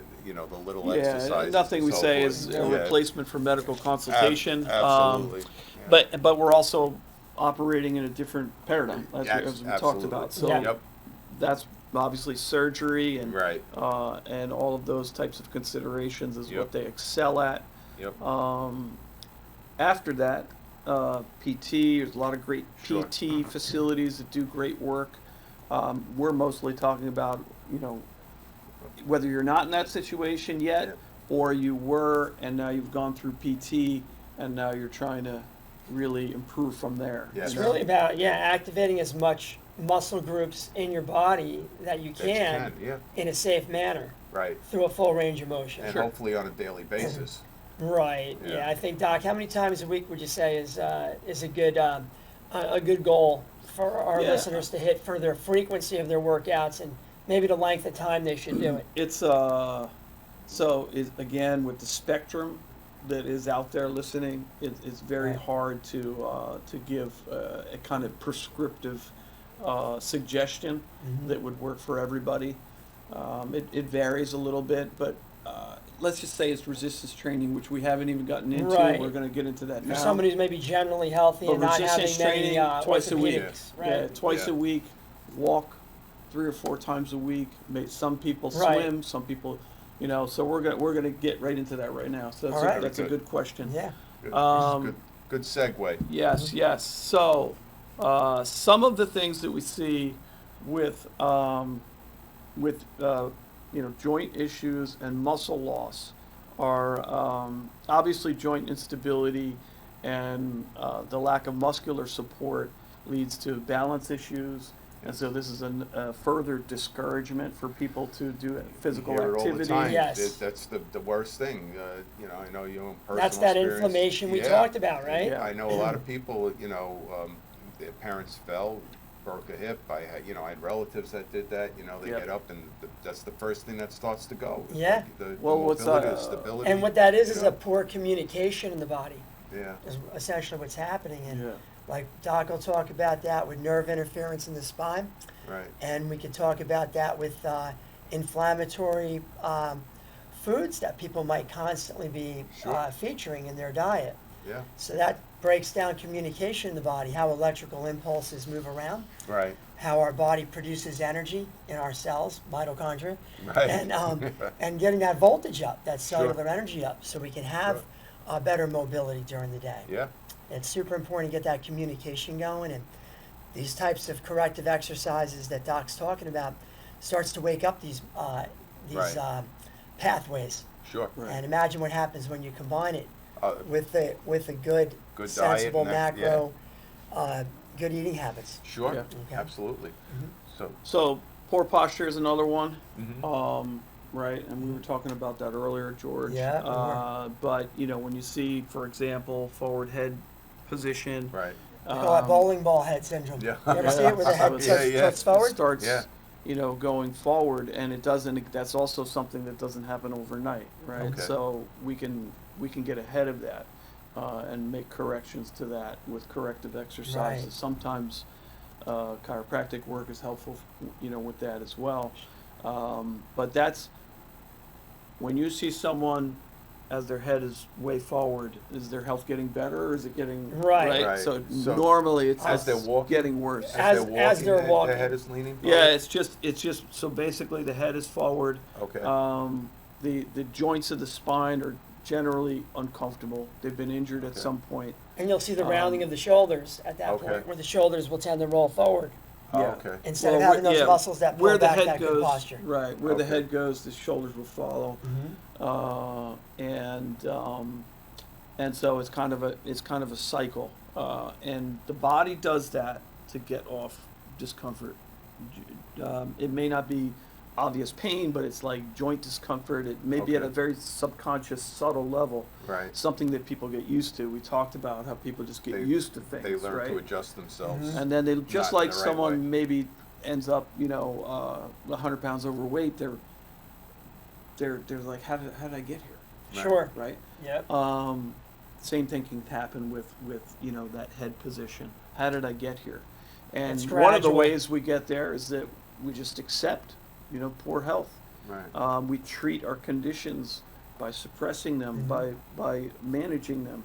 little exercises. nothing we and so say forth. is a Yeah. replacement for medical consultation. Absolutely. But we're also operating in a different paradigm, as we talked Absolutely. about. So Yeah. Yep. that's obviously surgery and Right. and all of those types of considerations is Yep. what they excel at. Yep. After that, PT. There's a lot of great Sure. PT facilities that do great work. We're mostly talking about whether you're not in that situation yet, Yeah. or you were and now you've gone through PT and now you're trying to really improve from there. Yeah. It's Yeah. really about activating as much muscle groups in your body that you That you can yeah. in a safe manner Right. through a full range of motion. And Sure. hopefully on a daily basis. Right. Yeah. Yeah. I think, Doc, how many times a week would you say is a good goal for our Yeah. listeners to hit for their frequency of their workouts and maybe the length of time they should do it? It's again with the spectrum that is out there listening, it's very Right. hard to give a kind of prescriptive suggestion that would work for everybody. It varies a little bit, but let's just say it's resistance training, which we haven't even gotten into. Right. We're going to get into that For now. somebody who's maybe generally healthy But and not having resistance many training twice a week. orthopedics, right? Yeah, twice Yeah. a week. Walk 3 or 4 times a week. Some people Right. swim. Some people, So we're gonna get right into that right now. So that's All right. that's a Good. good question. Yeah. Good, Um, good segue. Yes, yes. So, some of the things that we see with joint issues and muscle loss are obviously joint instability, and the lack of muscular support leads to balance issues. And so this is a further discouragement for people to do physical You hear it all the activity. time. Yes. That's the worst thing. I know you own personal That's that experience. inflammation we Yeah. talked about, right? Yeah. I know a lot of people, their parents fell, broke a hip. I had relatives that did that. They Yeah. get up and that's the first thing that starts to go. Yeah. The Well, what's mobility, that, the stability. And what that is you know? a poor communication in the body. Yeah. Is essentially what's happening. And Yeah. like Doc will talk about that with nerve interference in the spine. Right. And we can talk about that with inflammatory foods that people might constantly be Sure. featuring in their diet. Yeah. So that breaks down communication in the body, how electrical impulses move around, Right. how our body produces energy in our cells, mitochondria, Right. and getting that voltage up, that Sure. cellular energy up, so we can have better mobility during the day. Yeah. It's super important to get that communication going, and these types of corrective exercises that Doc's talking about starts to wake up these Right. pathways. Sure. Right. And imagine what happens when you combine it Uh, with a good, Good diet sensible and that- macro, good eating habits. Sure. Yeah. Okay. Absolutely. So. So poor posture is another one. Mhm. Right, and we were talking about that earlier, George. Yeah, we were. But when you see, for example, forward head position, Right. They call that bowling ball head syndrome. Yeah. You ever see it where the head Yeah, yeah. tilts forward? starts, Yeah. going forward, and it doesn't. That's also something that doesn't happen overnight, right? Okay. So we can get ahead of that and make corrections to that with corrective exercises. Right. Sometimes chiropractic work is helpful, with that as well. But that's when you see someone as their head is way forward, is their health getting better or is it getting Right. Right. So, So normally it's as they're walking- getting worse. As they're walking. The head is leaning. Yeah, forward? it's just so basically the head is forward. Okay. The joints of the spine are generally uncomfortable. They've been injured at Okay. some point. And you'll see the rounding of the shoulders at that Okay. point, where the shoulders will tend to roll forward Oh, yeah. okay. instead of having those muscles that pull where the back head that goes, good posture. right? Where the Okay. head goes, the shoulders will follow. Mm-hmm. And so it's kind of a cycle, and the body does that to get off discomfort. It may not be obvious pain, but it's like joint discomfort. It may be at a Okay. very subconscious, subtle level, Right. something that people get used to. We taled about how people just get They- used to things, They learn right? to adjust themselves. And then they just Not in like the right someone way. maybe ends up, 100 pounds overweight. They're like, how did I get here? Right. Sure. Right. Yep. Same thing can happen with that head position. How did I get here? And It's one of the gradual. ways we get there is that we just accept, poor health. Right. We treat our conditions by suppressing them, Mhm. by managing them,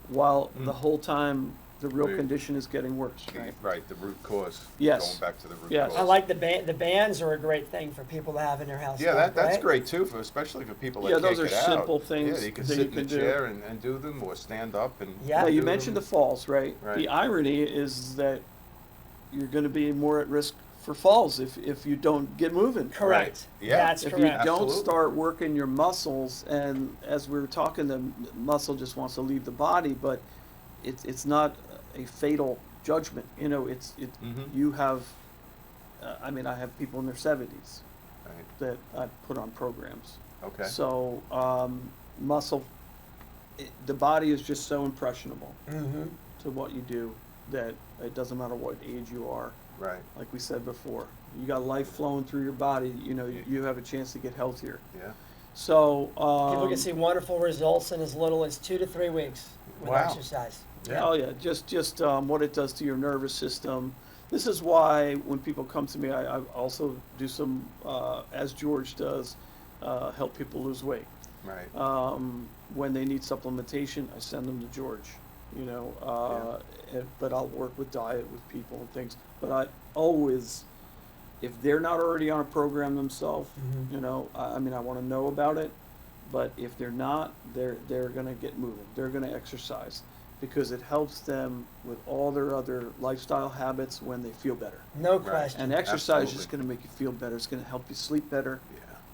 while Mm. the whole time the real Right. condition is getting worse. Right. Right. The root cause. Yes. Going back to the root Yes. cause. I like the bands are a great thing for people to have in their house. Yeah, Doc, that's right? great too, especially for people that Yeah, can't those are get out. simple things Yeah, you can that sit you in a can do. chair and do them, or stand up and. Yeah. Now, you do mentioned the them. falls, right? Right. The irony is that you're going to be more at risk for falls if you don't get moving. Correct. Right. Yeah. That's If correct. you don't Absolutely. start working your muscles, and as we were talking, the muscle just wants to leave the body, but it's not a fatal judgment. Mhm. You have. I have people in their 70s Right. that I put on programs. Okay. So muscle the body is just so impressionable Mm-hmm. to what you do that it doesn't matter what age you are. Right. Like we said before, you got life flowing through your body. You know, you have a chance to get healthier. Yeah. So People can see wonderful results in as little as 2 to 3 weeks with Wow. exercise. Yeah. Oh yeah, just what it does to your nervous system. This is why when people come to me, I also do some, as George does, help people lose weight. Right. When they need supplementation, I send them to George. You know, but I'll work with diet with people and things. But I always, if they're not already on a program themselves, Mhm. you know, I mean, I want to know about it. But if they're not, they're gonna get moving. They're gonna exercise because it helps them with all their other lifestyle habits when they feel better. No Right. question. And exercise is Absolutely. going to make you feel better. It's going to help you sleep better.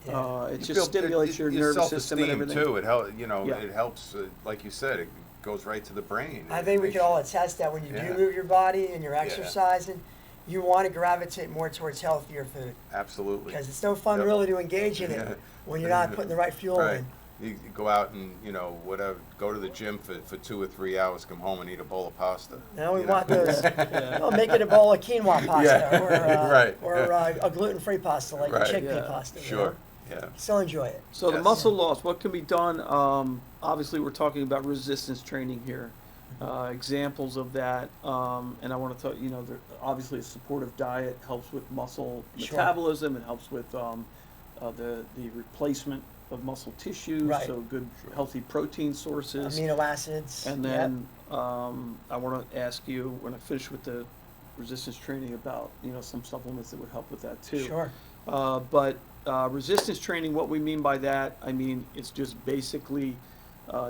Yeah. Yeah. It You just feel- stimulates your nervous system and self-esteem, everything. too. It helps. You know, Yeah. it helps. Like you said, it goes right to the brain. I It think we makes can all you- attest that when you Yeah. do move your body and you're exercising, you want to gravitate more towards healthier food Absolutely. because it's no fun Yep. really to engage in it Yeah. when you're not putting the right fuel Right. in. You go out and, you know, whatever, go to the gym for 2 or 3 hours, come home and eat a bowl of pasta. Now we you know? want those. Well, make it a bowl of quinoa pasta Yeah. or, Right. a gluten-free pasta like Right. chickpea Yeah. pasta. You Sure. know? Yeah. Still enjoy it. So the Yes. muscle loss, what can be done? Obviously, we're talking about resistance training here. Examples of that, and I want to talk. You know, obviously a supportive diet helps with muscle Sure. metabolism. It helps with the replacement of muscle tissue. Right. So good, healthy protein sources. Amino acids. And Yep. then I want to ask you when I finish with the resistance training about some supplements that would help with that too. Sure. But resistance training, what we mean by that, I mean it's just basically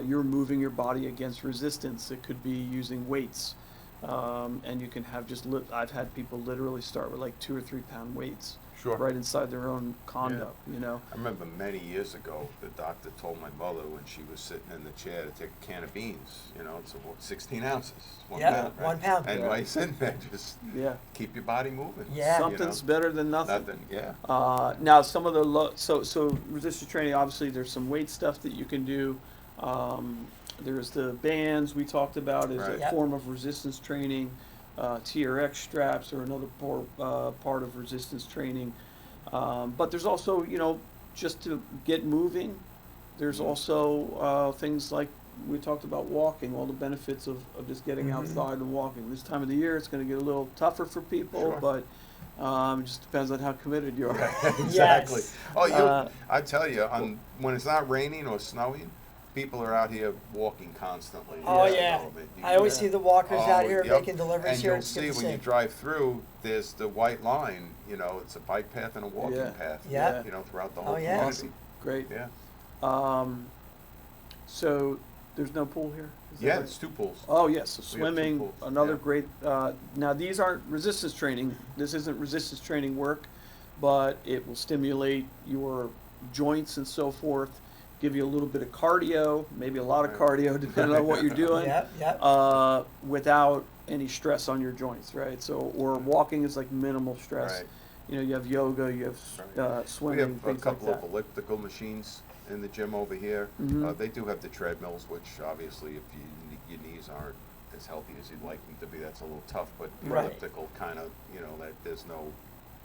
you're moving your body against resistance. It could be using weights, and you can have I've had people literally start with like 2 or 3 pound weights Sure. right inside their own condo. I remember many years ago, the doctor told my mother when she was sitting in the chair to take a can of beans. You know, it's about 16 ounces. One Yeah, pound, right? 1 pound. And Yeah. while you're sitting there, just Yeah, keep your body moving. Yeah. you know? something's better than nothing. Nothing, yeah. Now some of the so resistance training, obviously there's some weight stuff that you can do. There's the bands we talked about as Right. a Yep. form of resistance training. TRX straps are another part of resistance training. But there's also, just to get moving, there's also things like we talked about walking, all the benefits of just getting Mhm. outside and walking. This time of the year, it's going to get a little tougher for people, Sure. but it just depends on how committed you are. Exactly. Yes. Oh, I tell you, when it's not raining or snowing, people are out here walking constantly. Oh, You yeah. know, you- I always Yeah. see the walkers out here yep. making deliveries And here. you'll It's good see to when you drive through, there's the white line. It's a bike path and a walking Yeah. path. Yeah. Throughout the Oh, whole yeah. community. Great. Yeah. So there's no pool here? Is that Yeah, right? it's 2 pools. Oh, yes, so We have 2 swimming, pools, another yeah. great, now these aren't resistance training, this isn't resistance training work, but it will stimulate your joints and so forth, give you a little bit of cardio, maybe a lot of Right. cardio, depending on what you're doing. Yep, yep. Without any stress on your joints, right? So, or walking is like minimal stress. Right. You have yoga, you have Right. swimming, We have a things like couple that. of elliptical machines in the gym over here. Mhm. They do have the treadmills, which obviously if your knees aren't as healthy as you'd like them to be, that's a little tough. But the Right. elliptical kind of, that there's no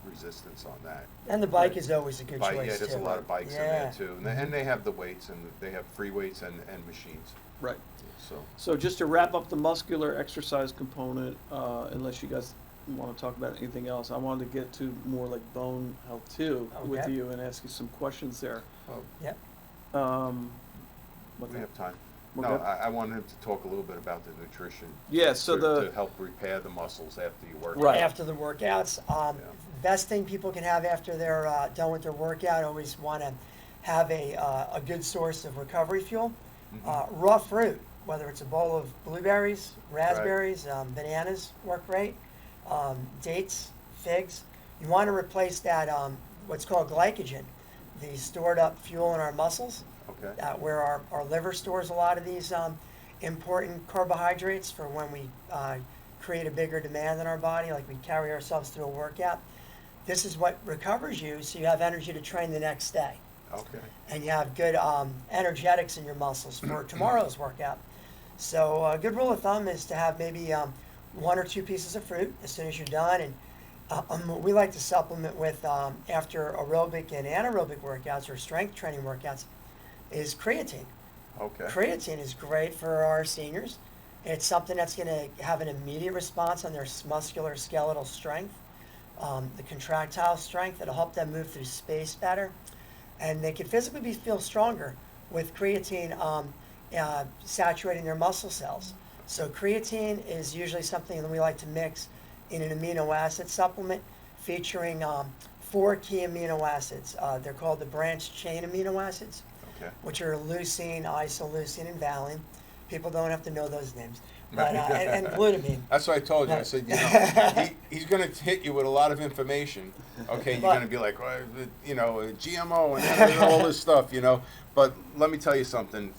resistance on that. And the bike is always a good Bike, choice yeah, there's too. a lot of bikes in Yeah. there too. And they have the weights, and they have free weights and machines. Right. So, So just to wrap up the muscular exercise component, unless you guys want to talk about anything else, I wanted to get to more like bone health too with Okay. you and ask you some questions there. Yep. we have time. We're No, good? I wanted him to talk a little bit about the nutrition. Yeah, so to help repair the muscles after you work. Right. After the workouts, best thing people can have after they're done with their workout, always want to have a good source of recovery fuel. Mhm. Raw fruit, whether it's a bowl of blueberries, raspberries, bananas work great, dates, figs. You want to replace that what's called glycogen, the stored up fuel in our muscles, Okay. where our liver stores a lot of these important carbohydrates for when we create a bigger demand in our body, like we carry ourselves through a workout. This is what recovers you, so you have energy to train the next day. Okay. and you have good energetics in your muscles for tomorrow's workout. So a good rule of thumb is to have maybe 1 or 2 pieces of fruit as soon as you're done. And we like to supplement with, after aerobic and anaerobic workouts or strength training workouts, is creatine. Okay. Creatine is great for our seniors. It's something that's going to have an immediate response on their muscular skeletal strength, the contractile strength. It'll help them move through space better. And they can physically feel stronger with creatine saturating their muscle cells. So creatine is usually something that we like to mix in an amino acid supplement featuring 4 key amino acids. They're called the branched chain amino acids, Okay. which are leucine, isoleucine, and valine. People don't have to know those names. But, and glutamine. That's what I told you. I said, you know, he's going to hit you with a lot of information. Okay, you're But- going to be like, well, you know, GMO and all this stuff, you know. But let me tell you something.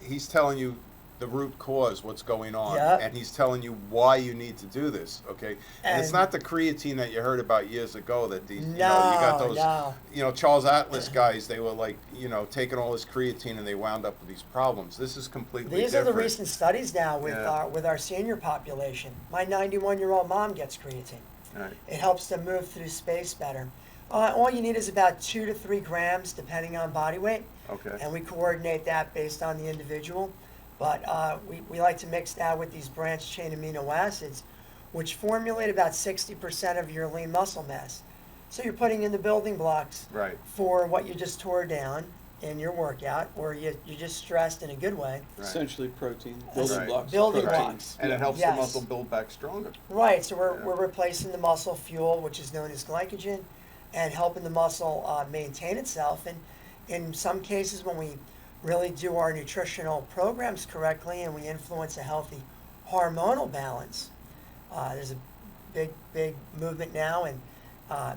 He's telling you the root cause, what's going on, Yep. and he's telling you why you need to do this. Okay, and it's And- not the creatine that you heard about years ago. That these, you know, you No, got those, no. you know, Charles Atlas guys. They were like, you know, taking all this creatine and they wound up with these problems. This is completely These different. are the recent studies now with Yeah. our senior population. My 91-year-old mom gets creatine. Right. It helps them move through space better. All you need is about 2 to 3 grams, depending on body weight, Okay. and we coordinate that based on the individual. But we like to mix that with these branched chain amino acids, which formulate about 60% of your lean muscle mass. So you're putting in the building blocks Right. for what you just tore down in your workout, or you just stressed in a good way. Right. Essentially protein, Right. building blocks. Building protein. blocks. And it helps Yes. the muscle build back stronger. Right, so Yeah. we're replacing the muscle fuel, which is known as glycogen, and helping the muscle maintain itself. And in some cases, when we really do our nutritional programs correctly and we influence a healthy hormonal balance, there's a big movement now in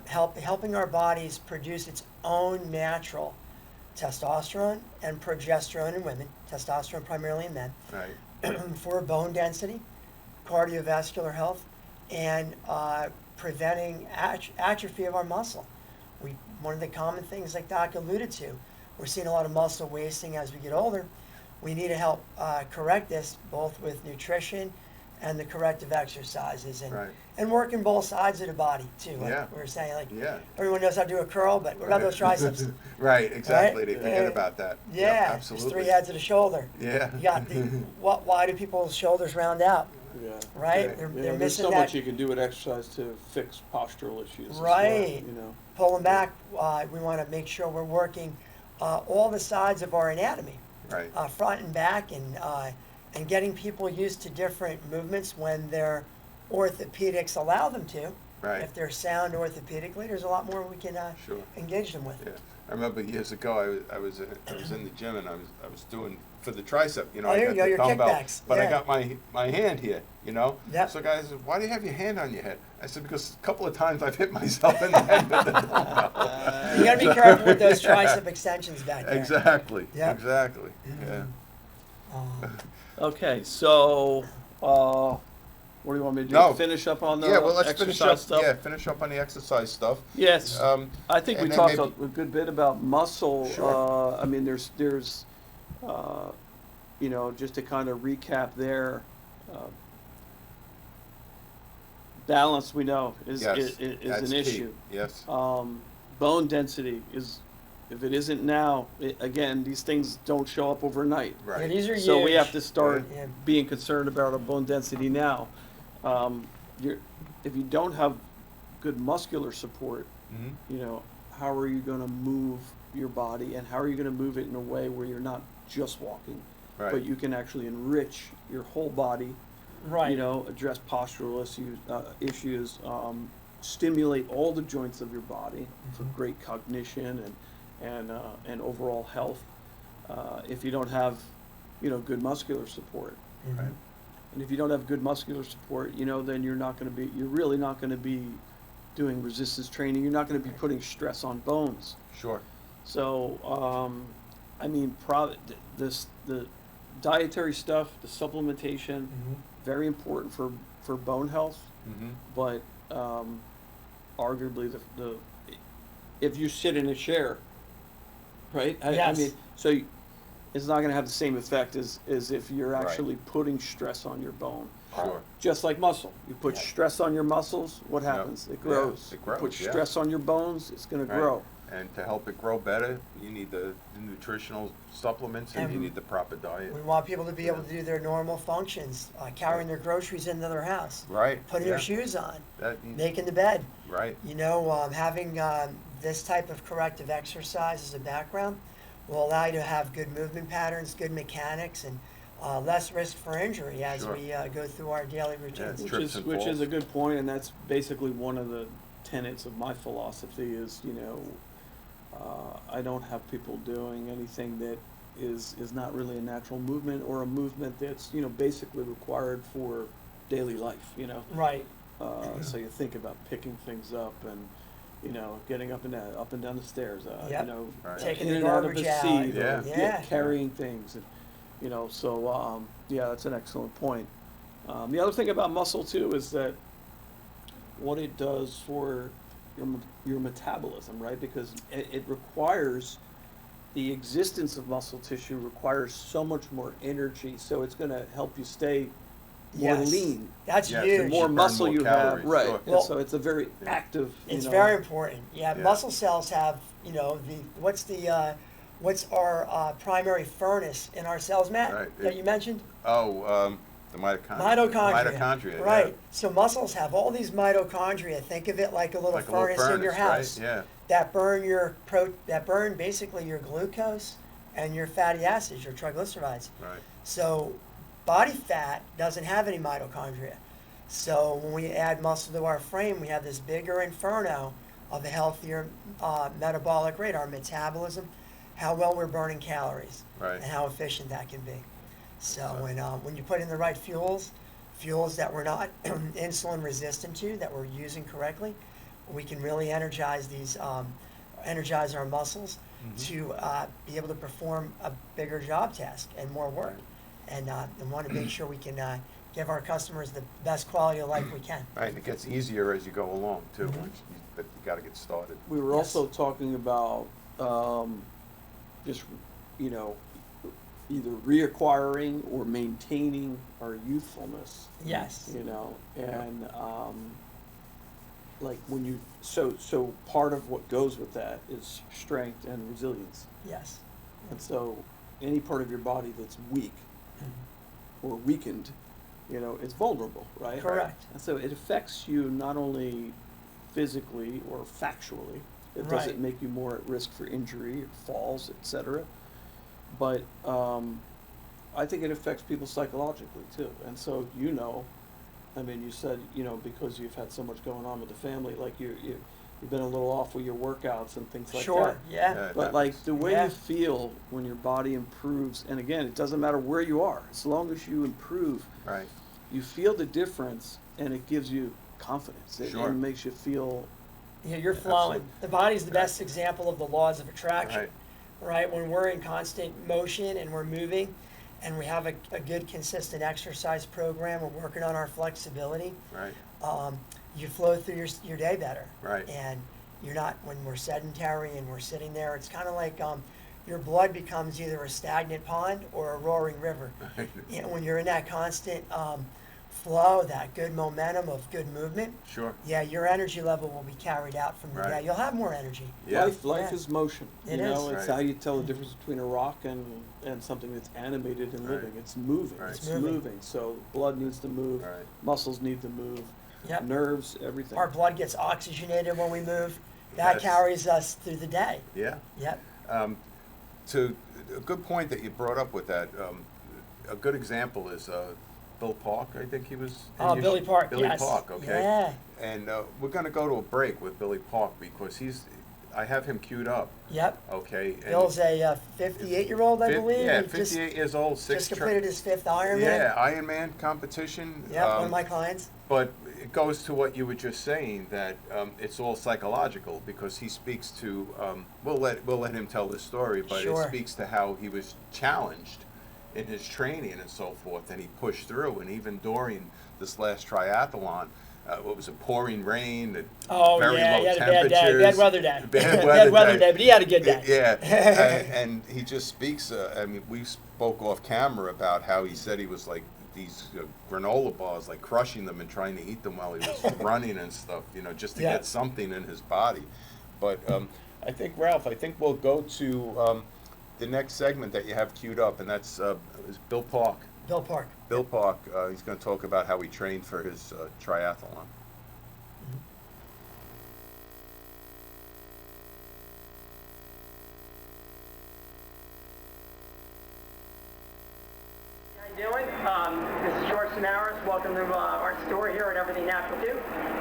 helping our bodies produce its own natural testosterone and progesterone in women, testosterone primarily in men, Right. for bone density, cardiovascular health, and preventing atrophy of our muscle. One of the common things, like Doc alluded to, we're seeing a lot of muscle wasting as we get older. We need to help correct this both with nutrition and the corrective exercises, and Right. and working both sides of the body too. Like Yeah. we were saying, like Yeah. everyone knows how to do a curl, but what about those triceps? Right, exactly. Right? They forget Yeah. about that. Yeah, Yep, there's absolutely. 3 heads of the shoulder. Yeah. You got why do people's shoulders round out? Yeah. Right? Right. They're Yeah, there's missing so that. much you can do with exercise to fix postural issues. as well, Right. you know. Pulling back, we want to make sure we're working all the sides of our anatomy, Right. front and back, and getting people used to different movements when their orthopedics allow them to. Right. If they're sound orthopedically, there's a lot more we can Sure. engage them with. Yeah. I remember years ago, I was in the gym and I was doing for the tricep, you know, Oh, I there got you go, the your dumbbell, kickbacks. but I Yeah. got my hand here, you know. Yep. So guys, said, why do you have your hand on your head? I said, because a couple of times I've hit myself in the head with the dumbbell. You got to be careful with those tricep extensions back there. Exactly. Yep. Exactly. Yeah. Okay, so what do you want me to do? No. Finish up on the Yeah. Well, let's finish exercise up. stuff? Yeah, finish up on the exercise stuff. Yes. I think we and then talked maybe- a good bit about muscle. Sure. I mean, there's you know, just to kind of recap there, balance we know is Yes, is that's an key. issue. Yes. Bone density is, if it isn't now, again, these things don't show up overnight. Yeah, Right. these are So we huge. have to start Yeah. being concerned about our bone density now. If you don't have good muscular support, Mhm. you know, how are you going to move your body, and how are you going to move it in a way where you're not just walking, Right. but you can actually enrich your whole body, Right. you know, address postural issues, stimulate all the joints of your body for great cognition and overall health. If you don't have, you know, good muscular support, Mhm. Right. and if you don't have good muscular support, you know, then you're really not going to be doing resistance training. You're not going to be putting stress on bones. Sure. So, I mean, the dietary stuff, the supplementation, Mhm. very important for bone health. Mm-hmm. But arguably, if you sit in a chair right? I Yes. mean, so it's not going to have the same effect as if you're Right. actually putting stress on your bone. Sure. Just like muscle. You put Yeah. stress on your muscles, what Yep. happens? It Yeah, grows. it grows, You put yeah. stress on your bones, it's going to Right. grow. And to help it grow better, you need the nutritional supplements and you And need the proper diet. We want people to be able to do their normal functions, carrying their groceries into their house, Right. putting yeah. their shoes on, That, making the bed. right. You know, having this type of corrective exercise as a background will allow you to have good movement patterns, good mechanics, and less risk for injury as Sure. we go through our daily routines. it's Which trips is and which is falls. a good point, and that's basically one of the tenets of my philosophy is, I don't have people doing anything that is not really a natural movement or a movement that's, basically required for daily life, Right. So you think about picking things up and, getting up and down the stairs, Yep. Right. Taking in the and out of garbage a out. seat, Yeah. or Yeah. carrying things, and so yeah, that's an excellent point. The other thing about muscle too is that what it does for your metabolism, right? Because it requires the existence of muscle tissue requires so much more energy, so it's going to help you stay more Yes. lean. That's Yes, The huge. and more burn muscle more you calories, have, right? sure. And Well, so it's a very Yeah. active. It's very important. Yeah, Yeah. muscle cells have, what's our primary furnace in our cells, Matt, Right. that you mentioned? Oh, the mitochondria. Mitochondria. Mitochondria, Right. yeah. So muscles have all these mitochondria. Think of it like a little Like a little furnace in your furnace, house right? Yeah. that burn basically your glucose and your fatty acids, your triglycerides. Right. So body fat doesn't have any mitochondria. So when we add muscle to our frame, we have this bigger inferno of a healthier metabolic rate, our metabolism, how well we're burning calories, Right. and how efficient that can be. So Exactly. when you put in the right fuels that we're not insulin resistant to, that we're using correctly, we can really energize energize our muscles to be able to perform a bigger job task and more work. And want to make sure we can give our customers the best quality of life we can. Right. And it gets easier as you go along too. But you got to get started. We were Yes. also talking about just, either reacquiring or maintaining our youthfulness. Yes. And like when you so part of what goes with that is strength and resilience. Yes. And so any part of your body that's weak or weakened, it's vulnerable, right? Correct. And so it affects you not only physically or factually. It Right. doesn't make you more at risk for injury, falls, etc. But I think it affects people psychologically too. And so you said because you've had so much going on with the family, like you've been a little off with your workouts and things like Sure. that. Yeah. Yeah. But like the way Yeah. you feel when your body improves, and again, it doesn't matter where you are, as long as you improve, Right. you feel the difference, and it gives you confidence. Sure. It makes you feel Yeah, you're flowing. Absolutely. The body's the Right. best example of the laws of attraction. Right. Right? When we're in constant motion and we're moving and we have a good consistent exercise program, we're working on our flexibility, Right. you flow through your day better. Right. And you're not, when we're sedentary and we're sitting there, it's kind of like your blood becomes either a stagnant pond or a roaring river. When you're in that constant flow, that good momentum of good movement, Sure. yeah, your energy level will be carried out from the Right. day. You'll have more energy. Yeah. life Yeah. is motion. It It's is. Right. how you tell the difference between a rock and something that's animated and living. Right. It's moving. Right. It's It's moving. moving. So blood needs to move, Right. muscles need to move, Yep. nerves, everything. Our blood gets oxygenated when we move. That Yes. carries us through the day. Yeah. Yep. To a good point that you brought up with that, a good example is Bill Park. I think he was. in Oh, your Billy Park, Billy yes. Park. Okay. Yeah. And we're going to go to a break with Billy Park because I have him queued up. Yep. Okay. And Bill's a 58-year-old, I believe. Yeah, He 58 years old. just completed his 5th Ironman. Yeah, Ironman competition. Yep, one of my clients. But it goes to what you were just saying, that it's all psychological, because he speaks to. We'll let him tell this story, but Sure. it speaks to how he was challenged in his training and so forth, and he pushed through. And even during this last triathlon, what was it, pouring rain, Oh, very yeah, low he had a bad temperatures. day, bad weather day. Bad weather day. But he had a good day. Yeah, and he just speaks. I mean, we spoke off camera about how he said he was like these granola bars, like crushing them and trying to eat them while he was running and stuff, just to get something in his body. But I think, Ralph, we'll go to the next segment that you have queued up, and that's is Bill Park. Bill Park. Bill Park, he's going to talk about how he trained for his triathlon. Doing? This is George Samaris. Welcome to our store here at Everything Natural 2.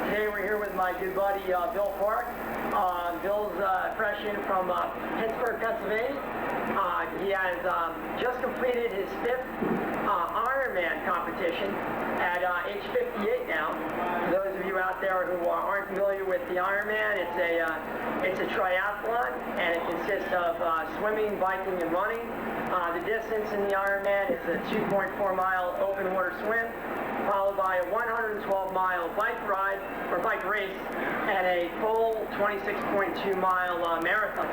Today we're here with my good buddy Bill Park. Bill's fresh in from Pittsburgh, Pennsylvania. He has just completed his 5th Ironman competition at age 58 now. For those of you out there who aren't familiar with the Ironman, it's a triathlon, and it consists of swimming, biking, and running. The distance in the Ironman is a 2.4-mile open water swim, followed by a 112-mile bike ride or bike race, and a full 26.2-mile marathon.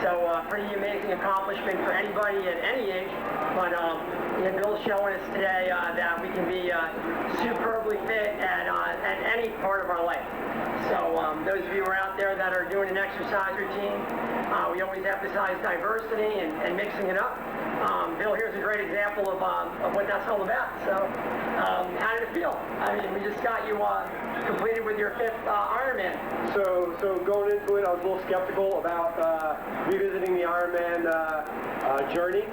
So pretty amazing accomplishment for anybody at any age. But Bill's showing us today that we can be superbly fit at any part of our life. So those of you who are out there that are doing an exercise routine, we always emphasize diversity and mixing it up. Bill here's a great example of what that's all about. So how did it feel? I mean, we just got you completed with your 5th Ironman. So going into it, I was a little skeptical about revisiting the Ironman journey.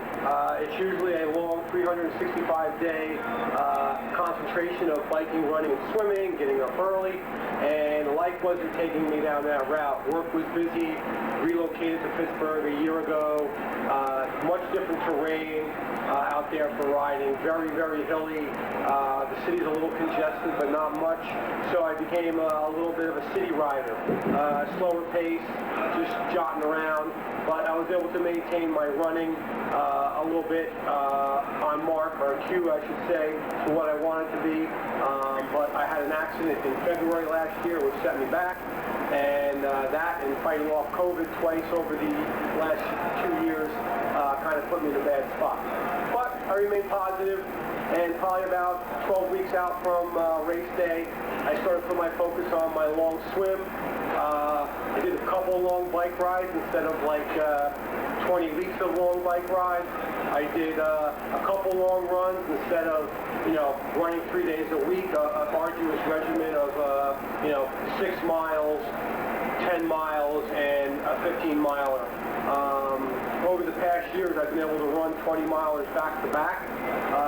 It's usually a long 365-day concentration of biking, running, and swimming, getting up early, and life wasn't taking me down that route. Work was busy, relocated to Pittsburgh a year ago, much different terrain out there for riding, very, very hilly. The city's a little congested, but not much, so I became a little bit of a city rider. Slower pace, just jotting around, but I was able to maintain my running a little bit on mark, or cue, I should say, to what I wanted to be. But I had an accident in February last year, which set me back, and that and fighting off COVID twice over the last 2 years kind of put me in a bad spot. But I remain positive, and probably about 12 weeks out from race day, I started to put my focus on my long swim. I did a couple long bike rides instead of like 20 weeks of long bike rides. I did a couple long runs instead of, running 3 days a week, an arduous regimen of, 6 miles, 10 miles, and a 15-miler. Over the past years, I've been able to run 20 milers back to back,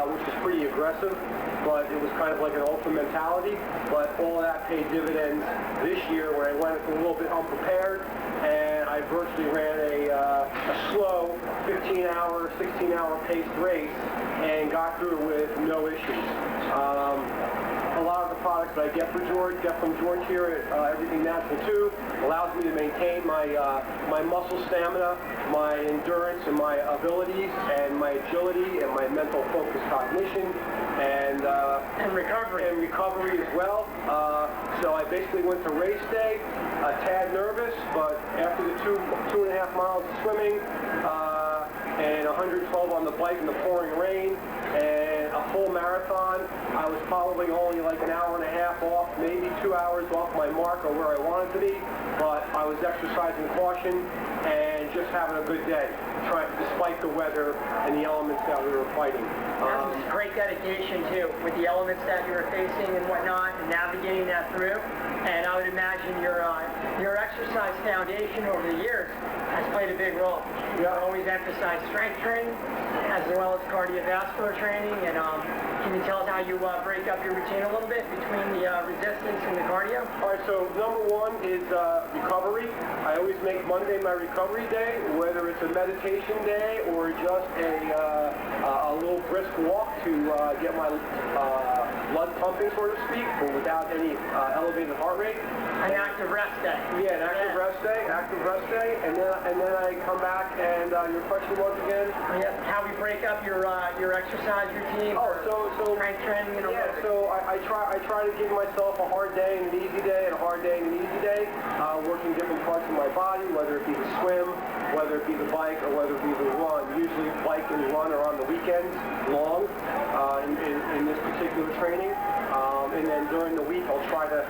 which is pretty aggressive, but it was kind of like an ultra mentality. But all of that paid dividends this year, where I went a little bit unprepared, and I virtually ran a slow 15-hour, 16-hour paced race and got through it with no issues. A lot of the products that I get from George here at Everything Natural 2 allows me to maintain my muscle stamina, my endurance, and my abilities, and my agility, and my mental focus, cognition, and recovery as well. So I basically went to race day, a tad nervous, but after the 2.5 miles of swimming, and 112 on the bike in the pouring rain, and a full marathon, I was probably only like an hour and a half off, maybe 2 hours off my mark or where I wanted to be, but I was exercising caution and just having a good day, despite the weather and the elements that we were fighting. That was great dedication too, with the elements that you were facing and whatnot, and navigating that through. And I would imagine your exercise foundation over the years has played a big role. You always emphasize strength training as well as cardiovascular training. And can you tell us how you break up your routine a little bit between the resistance and the cardio? All right, so number one is recovery. I always make Monday my recovery day, whether it's a meditation day or just a little brisk walk to get my blood pumping, so to speak, but without any elevated heart rate. An active rest day. Yeah, an active rest day, and then I come back, and your question was again? Yes, how we break up your exercise routine. Oh, so strength training and yeah, aerobics. so I try to give myself a hard day and an easy day, and a hard day and an easy day, working different parts of my body, whether it be the swim, whether it be the bike, or whether it be the run. Usually bike and run are on the weekends, long, in this particular training. And then during the week, I'll try to,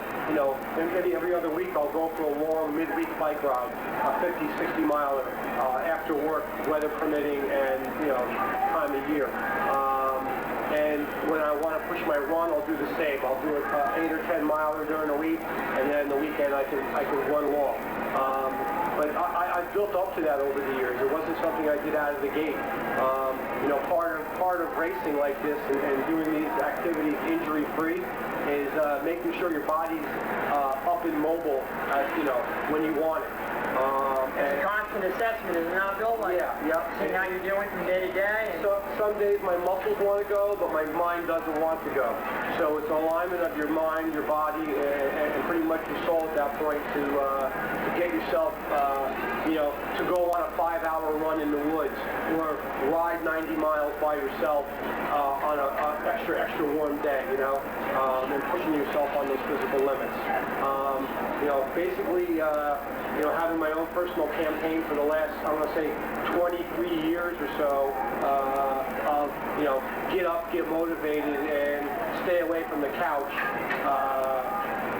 maybe every other week, I'll go for a long midweek bike ride, a 50, 60 miler, after work, weather permitting, and, time of year. And when I want to push my run, I'll do the same. I'll do an 8 or 10 miler during the week, and then the weekend I can run long. But I've built up to that over the years. It wasn't something I did out of the gate. Part of racing like this and doing these activities injury-free is making sure your body's up and mobile, when you want it. It's a constant assessment, is it not, Bill? Seeing how you're doing from day to day. So some days my muscles want to go, but my mind doesn't want to go. So it's alignment of your mind, your body, and pretty much your soul at that point to get yourself, to go on a 5-hour run in the woods or ride 90 miles by yourself on an extra warm day, and pushing yourself on those physical limits. Basically, having my own personal campaign for the last, I want to say, 23 years or so of, get up, get motivated, and stay away from the couch.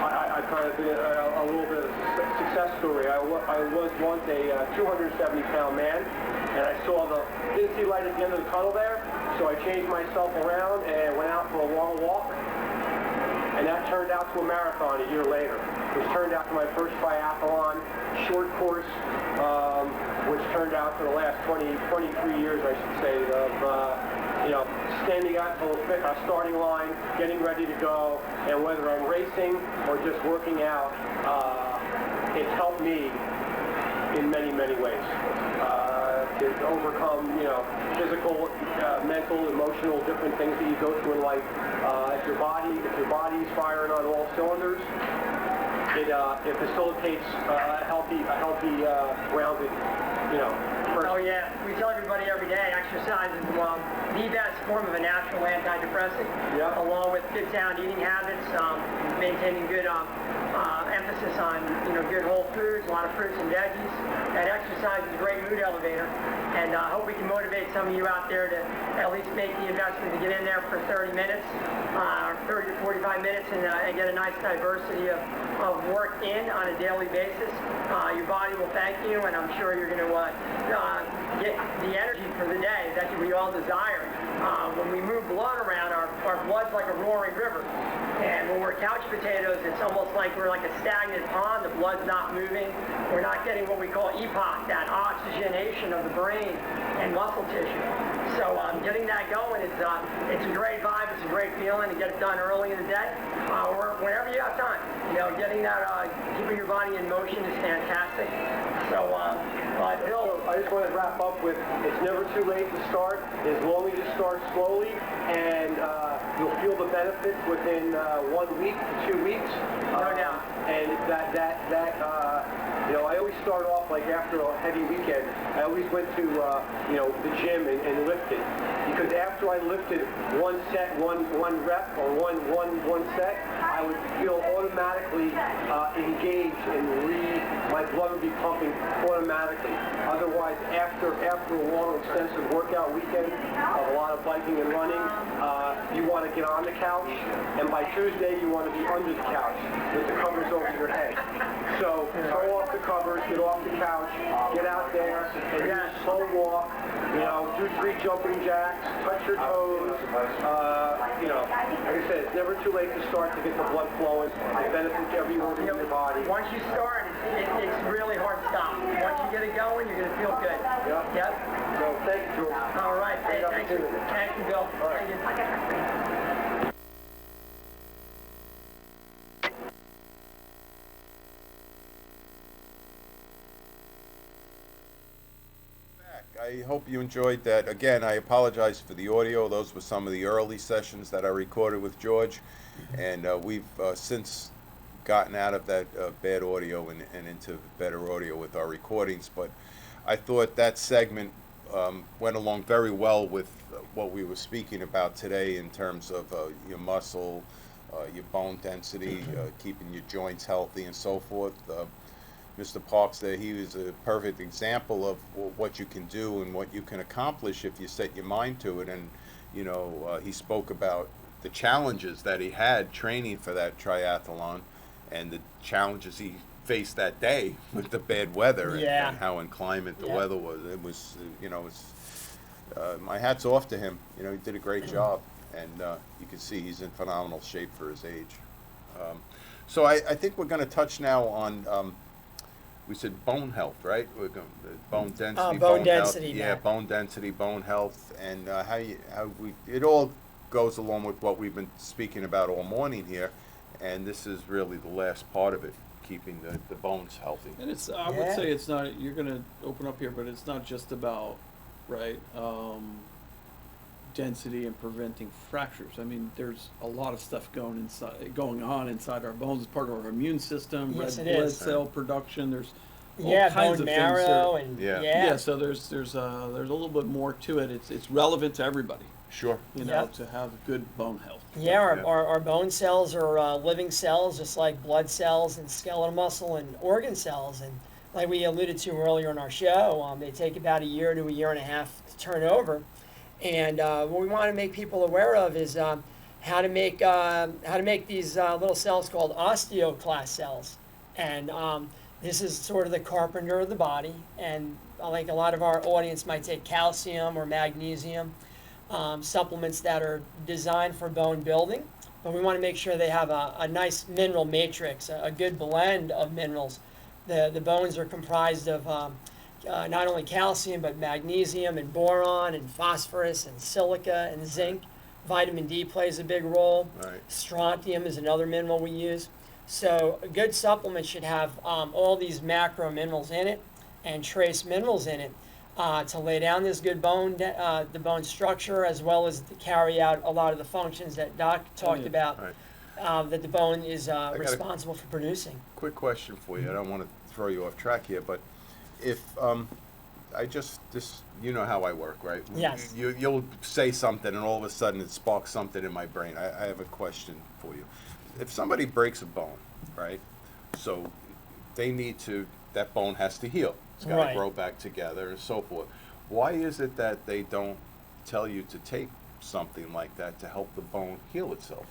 I've kind of been a little bit of a success story. I was once a 270-pound man, and I didn't see light at the end of the tunnel there, so I changed myself around and went out for a long walk. And that turned out to a marathon a year later, which turned out to my first triathlon, short course, which turned out for the last 23 years, I should say, of, standing out to a starting line, getting ready to go, and whether I'm racing or just working out, it's helped me in many, many ways. To overcome, physical, mental, emotional, different things that you go through in life. If your body's firing on all cylinders, it facilitates a healthy, rounded, person. Oh yeah, we tell everybody every day exercise is the best form of a natural antidepressant, along with good sound eating habits, maintaining good emphasis on good whole foods, a lot of fruits and veggies. That exercise is a great mood elevator, and I hope we can motivate some of you out there to at least make the investment to get in there for 30 minutes, 30 to 45 minutes, and get a nice diversity of work in on a daily basis. Your body will thank you, and I'm sure you're going to get the energy for the day that we all desire. When we move blood around, our blood's like a roaring river. And when we're couch potatoes, it's almost like we're like a stagnant pond. The blood's not moving. We're not getting what we call EPOC, that oxygenation of the brain and muscle tissue. So getting that going is it's a great vibe. It's a great feeling to get it done early in the day or whenever you have time. Getting that, keeping your body in motion is fantastic. So, Bill, I just want to wrap up with, it's never too late to start, as long as you start slowly, and you'll feel the benefits within 1 week to 2 weeks. No doubt. And I always start off like after a heavy weekend. I always went to the gym and lifted, because after I lifted one set, one rep, or one set, I would feel automatically engaged and my blood would be pumping automatically. Otherwise, after a long, extensive workout weekend of a lot of biking and running, you want to get on the couch, and by Tuesday you want to be under the couch with the covers over your head. So throw off the covers, get off the couch, get out there, and do a slow walk. Do 3 jumping jacks, touch your toes. Like I said, it's never too late to start to get the blood flowing. It benefits every organ in your body. Once you start, it's really hard to stop. Once you get it going, you're going to feel good. Yep. So thank you, George. All right. Thank you. Thank you, Bill. All right. Thank you. back. I hope you enjoyed that. Again, I apologize for the audio. Those were some of the early sessions that I recorded with George, and we've since gotten out of that bad audio and into better audio with our recordings. But I thought that segment went along very well with what we were speaking about today in terms of your muscle, your bone density, keeping your joints healthy and so forth. Mr. Parks there, he was a perfect example of what you can do and what you can accomplish if you set your mind to it. And, you know, he spoke about the challenges that he had training for that triathlon and the challenges he faced that day with the bad weather and how inclement the weather was. It was, you know, my hat's off to him. You know, he did a great job, and you can see he's in phenomenal shape for his age. So I think we're going to touch now on, we said bone health, right? We're going bone density, bone density, health. Yeah, bone density, bone health, and it all goes along with what we've been speaking about all morning here, and this is really the last part of it, keeping the bones healthy. And it's, I would say it's not, you're going to open up here, but it's not just about, right, density and preventing fractures. I mean, there's a lot of stuff going on inside our bones. It's part of our immune system, Yes, red it blood is. cell production. There's all kinds bone of marrow things. and Yeah, so there's a little bit more to it. It's relevant to everybody, Sure. you know, to have good bone health. Yeah, our bone cells are living cells, just like blood cells and skeletal muscle and organ cells. And like we alluded to earlier in our show, they take about a year to a year and a half to turn over. And what we want to make people aware of is how to make these little cells called osteoclast cells. And this is sort of the carpenter of the body. And like a lot of our audience might take calcium or magnesium, supplements that are designed for bone building. But we want to make sure they have a nice mineral matrix, a good blend of minerals. The bones are comprised of not only calcium, but magnesium and boron and phosphorus and silica and zinc. Vitamin D plays a big role. Right. Strontium is another mineral we use. So a good supplement should have all these macro minerals in it and trace minerals in it to lay down this good bone, the bone structure, as well as to carry out a lot of the functions that Doc talked about, that the bone is responsible for producing. Quick question for you. I don't want to throw you off track here, but if you know how I work, right? Yes. You'll say something, and all of a sudden it sparks something in my brain. I have a question for you. If somebody breaks a bone, right? So that bone has to heal. It's got to grow back together and so forth. Why is it that they don't tell you to take something like that to help the bone heal itself?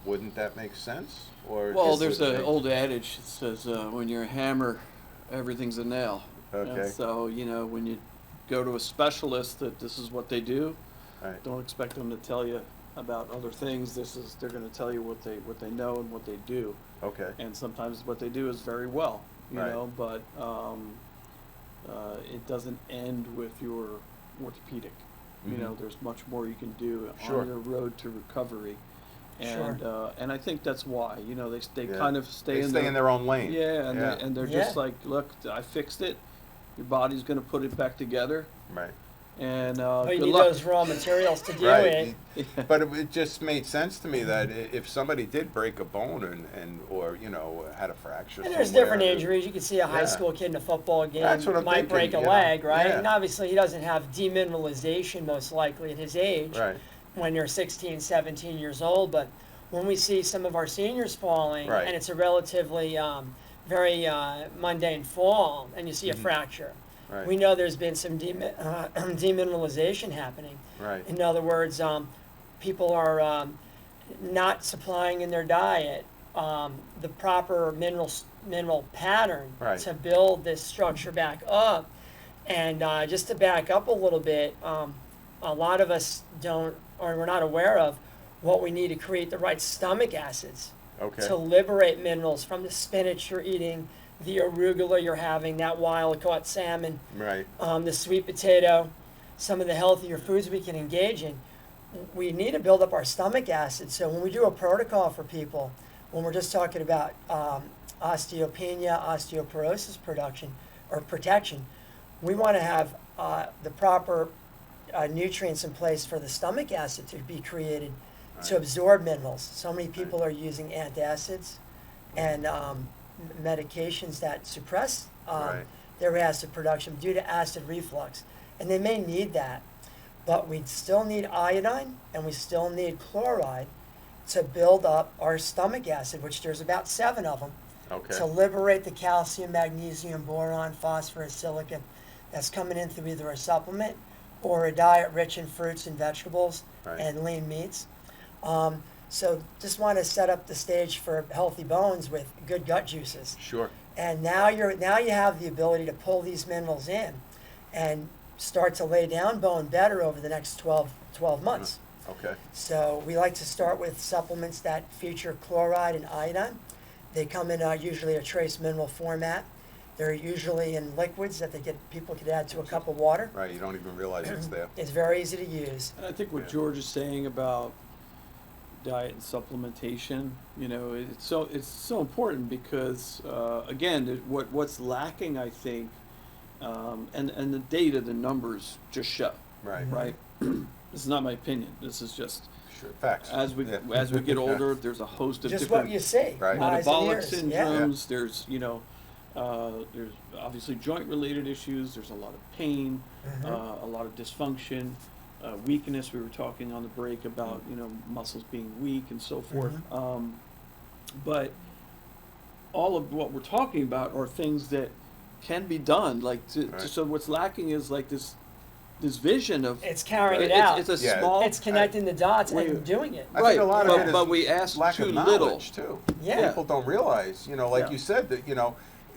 Wouldn't that make sense? Or Well, there's an old adage that says, when you're a hammer, everything's a nail. Okay. And so, you know, when you go to a specialist that this is what they do, Right. don't expect them to tell you about other things. They're going to tell you what they know and what they do. Okay. And sometimes what they do is very well, you Right. know, but it doesn't end with your orthopedic. You know, there's much more you can do Sure. on your road to recovery. And Sure. And I think that's why, you know, they kind of They stay in their own lane. Yeah, and they're just Yeah. like, look, I fixed it. Your body's going to put it back together, Right. and But you good need luck. those raw materials to do Right. it. But it just made sense to me that if somebody did break a bone or you know had a fracture, And there's somewhere, different injuries. You can see a high Yeah. school kid in a football game That's what I'm might break thinking, a you know. leg, right? Yeah. And obviously he doesn't have demineralization most likely at his age Right. when you're 16, 17 years old. But when we see some of our seniors falling, Right. and it's a relatively very mundane fall, and you see a fracture, Right. we know there's been some demineralization happening. Right. In other words, people are not supplying in their diet the proper mineral pattern Right. to build this structure back up. And just to back up a little bit, a lot of us don't, or we're not aware of what we need to create the right stomach acids Okay. to liberate minerals from the spinach you're eating, the arugula you're having, that wild caught salmon, Right. the sweet potato, some of the healthier foods we can engage in. We need to build up our stomach acid. So when we do a protocol for people, when we're just talking about osteopenia, osteoporosis production or protection, we want to have the proper nutrients in place for the stomach acid to be created to Right. absorb minerals. So many people are using antacids and medications that suppress Right. their acid production due to acid reflux. And they may need that, but we still need iodine and we still need chloride to build up our stomach acid, which there's about 7 of them, Okay. to liberate the calcium, magnesium, boron, phosphorus, silica that's coming in through either a supplement or a diet rich in fruits and vegetables Right. and lean meats. So just want to set up the stage for healthy bones with good gut juices. Sure. And now you have the ability to pull these minerals in and start to lay down bone better over the next 12 months. Okay. So we like to start with supplements that feature chloride and iodine. They come in usually a trace mineral format. They're usually in liquids that people could add to a cup of water. Right. You don't even realize it's there. It's very easy to use. And I think what Yeah. George is saying about diet and supplementation, it's so important because again, what's lacking, I think, and the data, the numbers just show, Right. right? This is not my opinion. This is just Sure. Facts. as we Yeah. get older, there's a host of Just different what you see. Right. eyes and metabolic ears. Yeah. syndromes. There's there's obviously joint related issues. There's a lot of pain, a lot of dysfunction, weakness. We were talking on the break about muscles being weak and so forth. But all of what we're talking about are things that can be done. Like Right. so, what's lacking is like this vision of It's carrying it it's, out. It's a Yeah. small. It's connecting the dots Wait. and doing it. I think a lot of but, it is but we ask lack too of little. knowledge too. Yeah. People don't realize, like Yeah. you said, that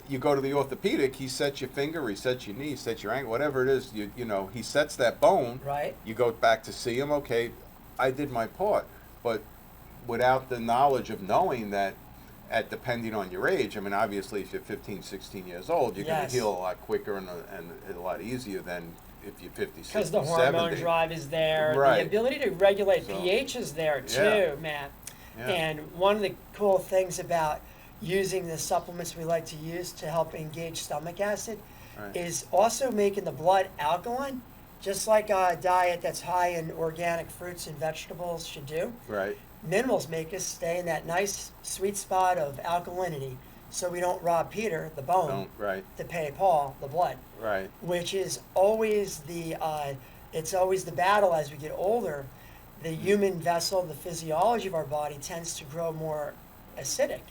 you go to the orthopedic, he sets your finger, he sets your knee, he sets your ankle, whatever it is, he sets that bone. Right. You go back to see him. Okay, I did my part, but without the knowledge of knowing that, depending on your age, I mean, obviously, if you're 15, 16 years old, you're going Yes. to heal a lot quicker and a lot easier than if you're 50, 60, Because the hormone 70. drive is there. Right. The ability to regulate So- pH is there too, Yeah. Matt. Yeah. And one of the cool things about using the supplements we like to use to help engage stomach acid Right. is also making the blood alkaline, just like a diet that's high in organic fruits and vegetables should do. Right. Minerals make us stay in that nice sweet spot of alkalinity so we don't rob Peter, the bone, Don't. Right. to pay Paul, the blood, Right. which is always it's always the battle as we get older. The human vessel, the physiology of our body tends to grow more acidic.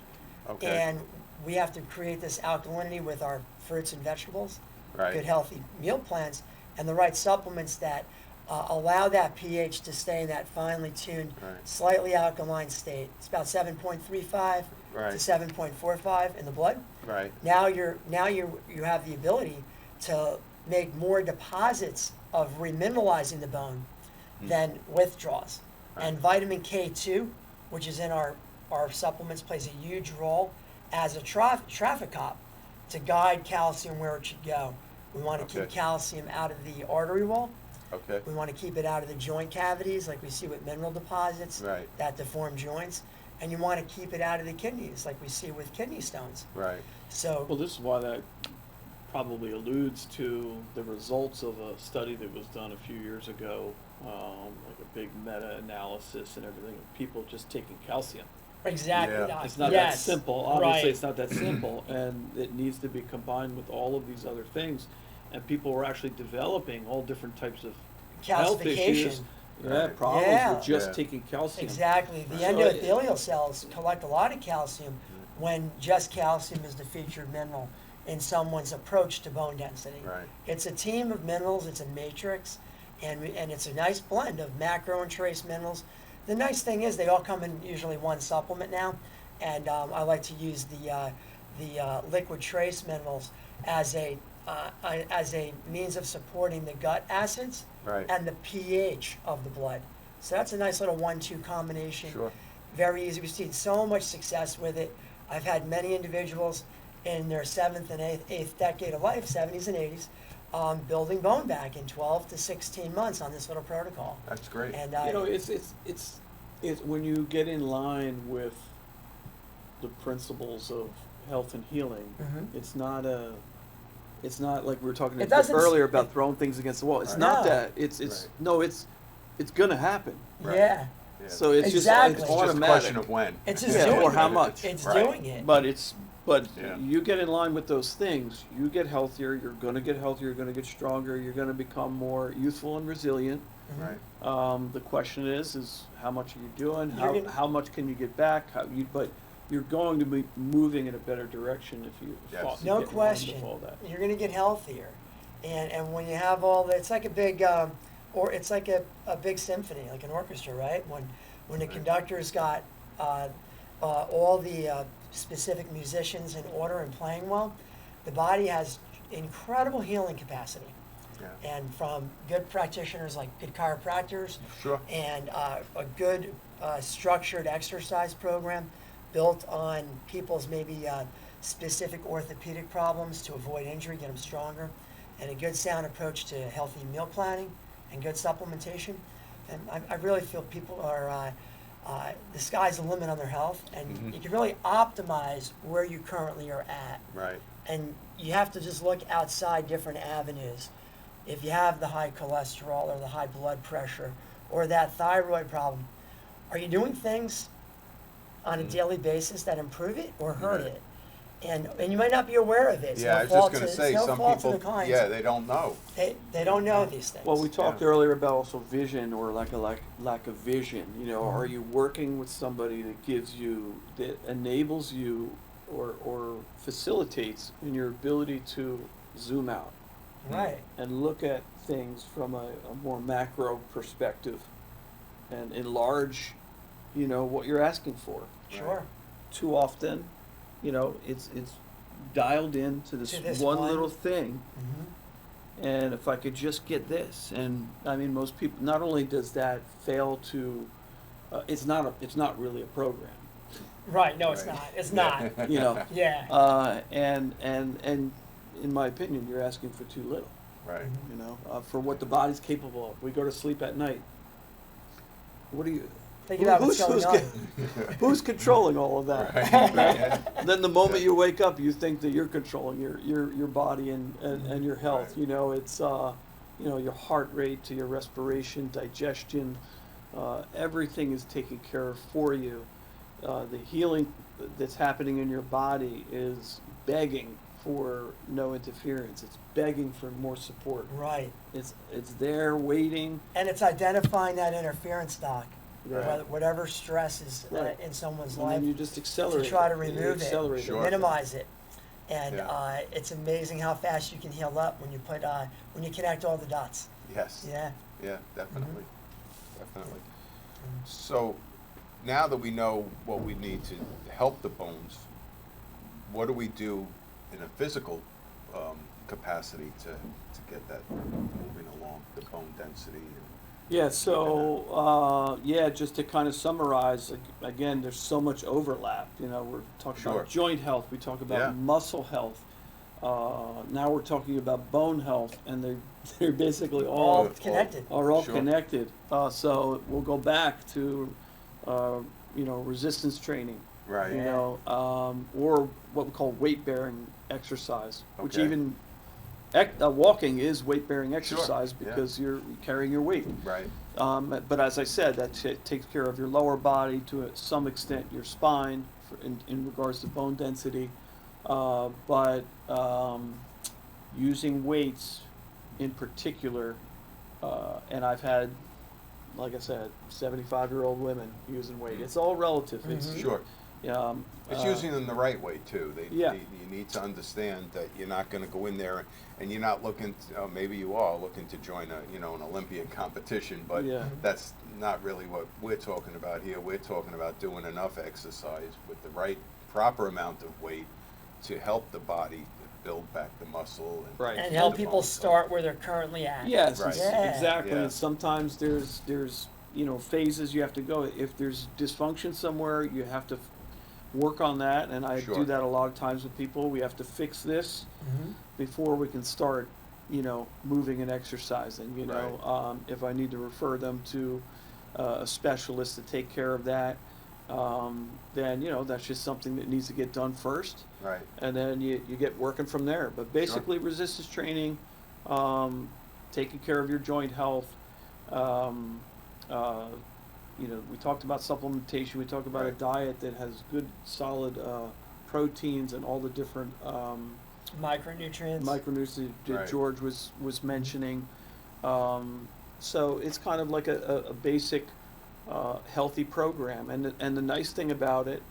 Okay. And we have to create this alkalinity with our fruits and vegetables, Right. good healthy meal plans, and the right supplements that allow that pH to stay in that finely tuned, Right. slightly alkaline state. It's about 7.35 to Right. 7.45 in the blood. Right. Now you have the ability to make more deposits of remineralizing the bone than withdrawals. Right. And vitamin K2, which is in our supplements, plays a huge role as a traffic cop to guide calcium where it should go. We want to keep Okay. calcium out of the artery wall. Okay. We want to keep it out of the joint cavities like we see with mineral deposits Right. that deform joints. And you want to keep it out of the kidneys like we see with kidney stones. Right. So Well, this is why that probably alludes to the results of a study that was done a few years ago, like a big meta-analysis and everything of people just taking calcium. Exactly. Yeah. Doc. It's not yes. that simple. Obviously, Right. it's not that simple, and it needs to be combined with all of these other things. And people are actually developing all different types of health issues. calcification. Yeah, problems Yeah. with just Yeah. taking calcium. Exactly. The So endothelial cells collect a lot of calcium when just calcium is the featured mineral in someone's approach to bone density. Right. It's a team of minerals, it's a matrix, and it's a nice blend of macro and trace minerals. The nice thing is they all come in usually one supplement now, and I like to use the liquid trace minerals as a means of supporting the gut acids Right. and the pH of the blood. So that's a nice little 1-2 combination. Sure. Very easy. We've seen so much success with it. I've had many individuals in their 7th and 8th decade of life, 70s and 80s, building bone back in 12 to 16 months on this little protocol. That's great. And It's when you get in line with the principles of health and healing. Mhm. It's not It's not like we were talking It doesn't earlier s- about throwing things against the wall. It's Right. not No. that. It's Right. no. It's gonna happen. Right. Yeah, Yeah. So it's Exactly. just It's just a automatic. question of when. It's just Yeah, doing or how it. much. It's Right. doing it. But Yeah. you get in line with those things, you get healthier. You're gonna get healthier. You're gonna get stronger. You're gonna become more youthful and resilient. Right. The question is how much are you doing? You're gonna- How much can you get back? But you're going to be moving in a better direction if you Yes. get in No line with question. all that. You're gonna get healthier, and when you have all that, it's like a big, or it's like a big symphony, like an orchestra, right? When the Right. conductor's got all the specific musicians in order and playing well, the body has incredible healing capacity. Yeah. And from good practitioners like good chiropractors, Sure. and a good structured exercise program built on people's maybe specific orthopedic problems to avoid injury, get them stronger, and a good sound approach to healthy meal planning and good supplementation. And I really feel people are, the sky's the limit on their health, and Mhm. you can really optimize where you currently are at. Right. And you have to just look outside different avenues. If you have the high cholesterol or the high blood pressure or that thyroid problem, are you doing things on a daily basis that improve it or hurt Right. it? And you might not be aware of it. It's Yeah, no I was fault just gonna to- say, it's no some fault to people, the clients. yeah, they don't know. They don't know these things. Well, we talked Yeah. earlier about also vision or lack of vision. You know, Mm-hmm. are you working with somebody that enables you or facilitates in your ability to zoom out Right. and look at things from a more macro perspective and enlarge, what you're asking for. Sure. Too often, it's dialed into this, To this one one. little thing. Hmm. And if I could just get this, and I mean, most people, not only does that fail to, it's not really a program, Right, no, it's Right. not. It's not. you know. Yeah. And in my opinion, you're asking for too little, Right. for what the body's capable of. We go to sleep at night. What do you? Think about what's going on. Who's controlling all of that? Right. Then the moment you wake up, you think that you're controlling your body and your health. Right. It's your heart rate to your respiration, digestion, everything is taken care of for you. The healing that's happening in your body is begging for no interference. It's begging for more support. Right. It's there waiting. And it's identifying that interference, Doc. Right. Whatever stress is Right. in someone's And life, then you just accelerate. to try to it. You remove accelerate it, Sure. minimize it, and Yeah. it's amazing how fast you can heal up when you put when you connect all the dots. Yes. Yeah. Yeah, definitely. Mm-hmm. Definitely. So now that we know what we need to help the bones, what do we do in a physical capacity to get that moving along, the bone density? Yeah, so, just to kind of summarize, again, there's so much overlap. We're talking Sure. about joint health, we talk about Yeah. muscle health. Now we're talking about bone health, and they're basically All all connected. are all Sure. connected. So we'll go back to, resistance training. Right. Or what we call weight-bearing exercise, which Okay. even walking is weight-bearing exercise yeah. because you're carrying your weight. Right. But as I said, that takes care of your lower body, to some extent your spine in regards to bone density. But using weights in particular, and I've had, like I said, 75-year-old women using weight. It's all relative. It's Sure. It's uh, using them the right way too. Yeah. You need to understand that you're not going to go in there and you're not looking. Maybe you are looking to join an Olympian competition, but Yeah. that's not really what we're talking about here. We're talking about doing enough exercise with the right, proper amount of weight to help the body build back the muscle Right. And keep help the people bones start where they're currently at. Yes, Right. Yeah. exactly. Yeah. And sometimes there's phases you have to go. If there's dysfunction somewhere, you have to work on that. And I Sure. do that a lot of times with people. We have to fix this Mm-hmm. before we can start, moving and exercising. If I need to refer them to a specialist to take care of that. then, that's just something that needs to get done first. Right. And then you get working from there. But basically, resistance training, taking care of your joint health. We talked about supplementation. We talked about a Right. diet that has good, solid proteins and all the different Micronutrients. micronutrients that Right. George was mentioning. So it's kind of like a basic healthy program. And the nice thing about it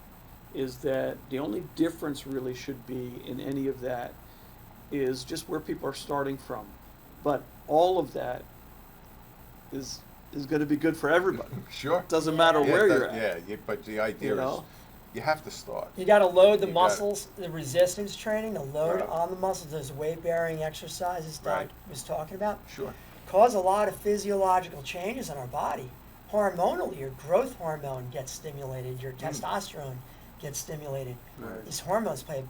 is that the only difference really should be in any of that is just where people are starting from. But all of that is going to be good for everybody. Sure. Doesn't matter where you're at. But the idea is you have to start. You got to load the You gotta- muscles. The resistance training, the load Right. on the muscles, those weight-bearing exercises Doc Right. was talking about, Sure. cause a lot of physiological changes in our body. Hormonally, your growth hormone gets stimulated, your testosterone gets stimulated. Right. These hormones play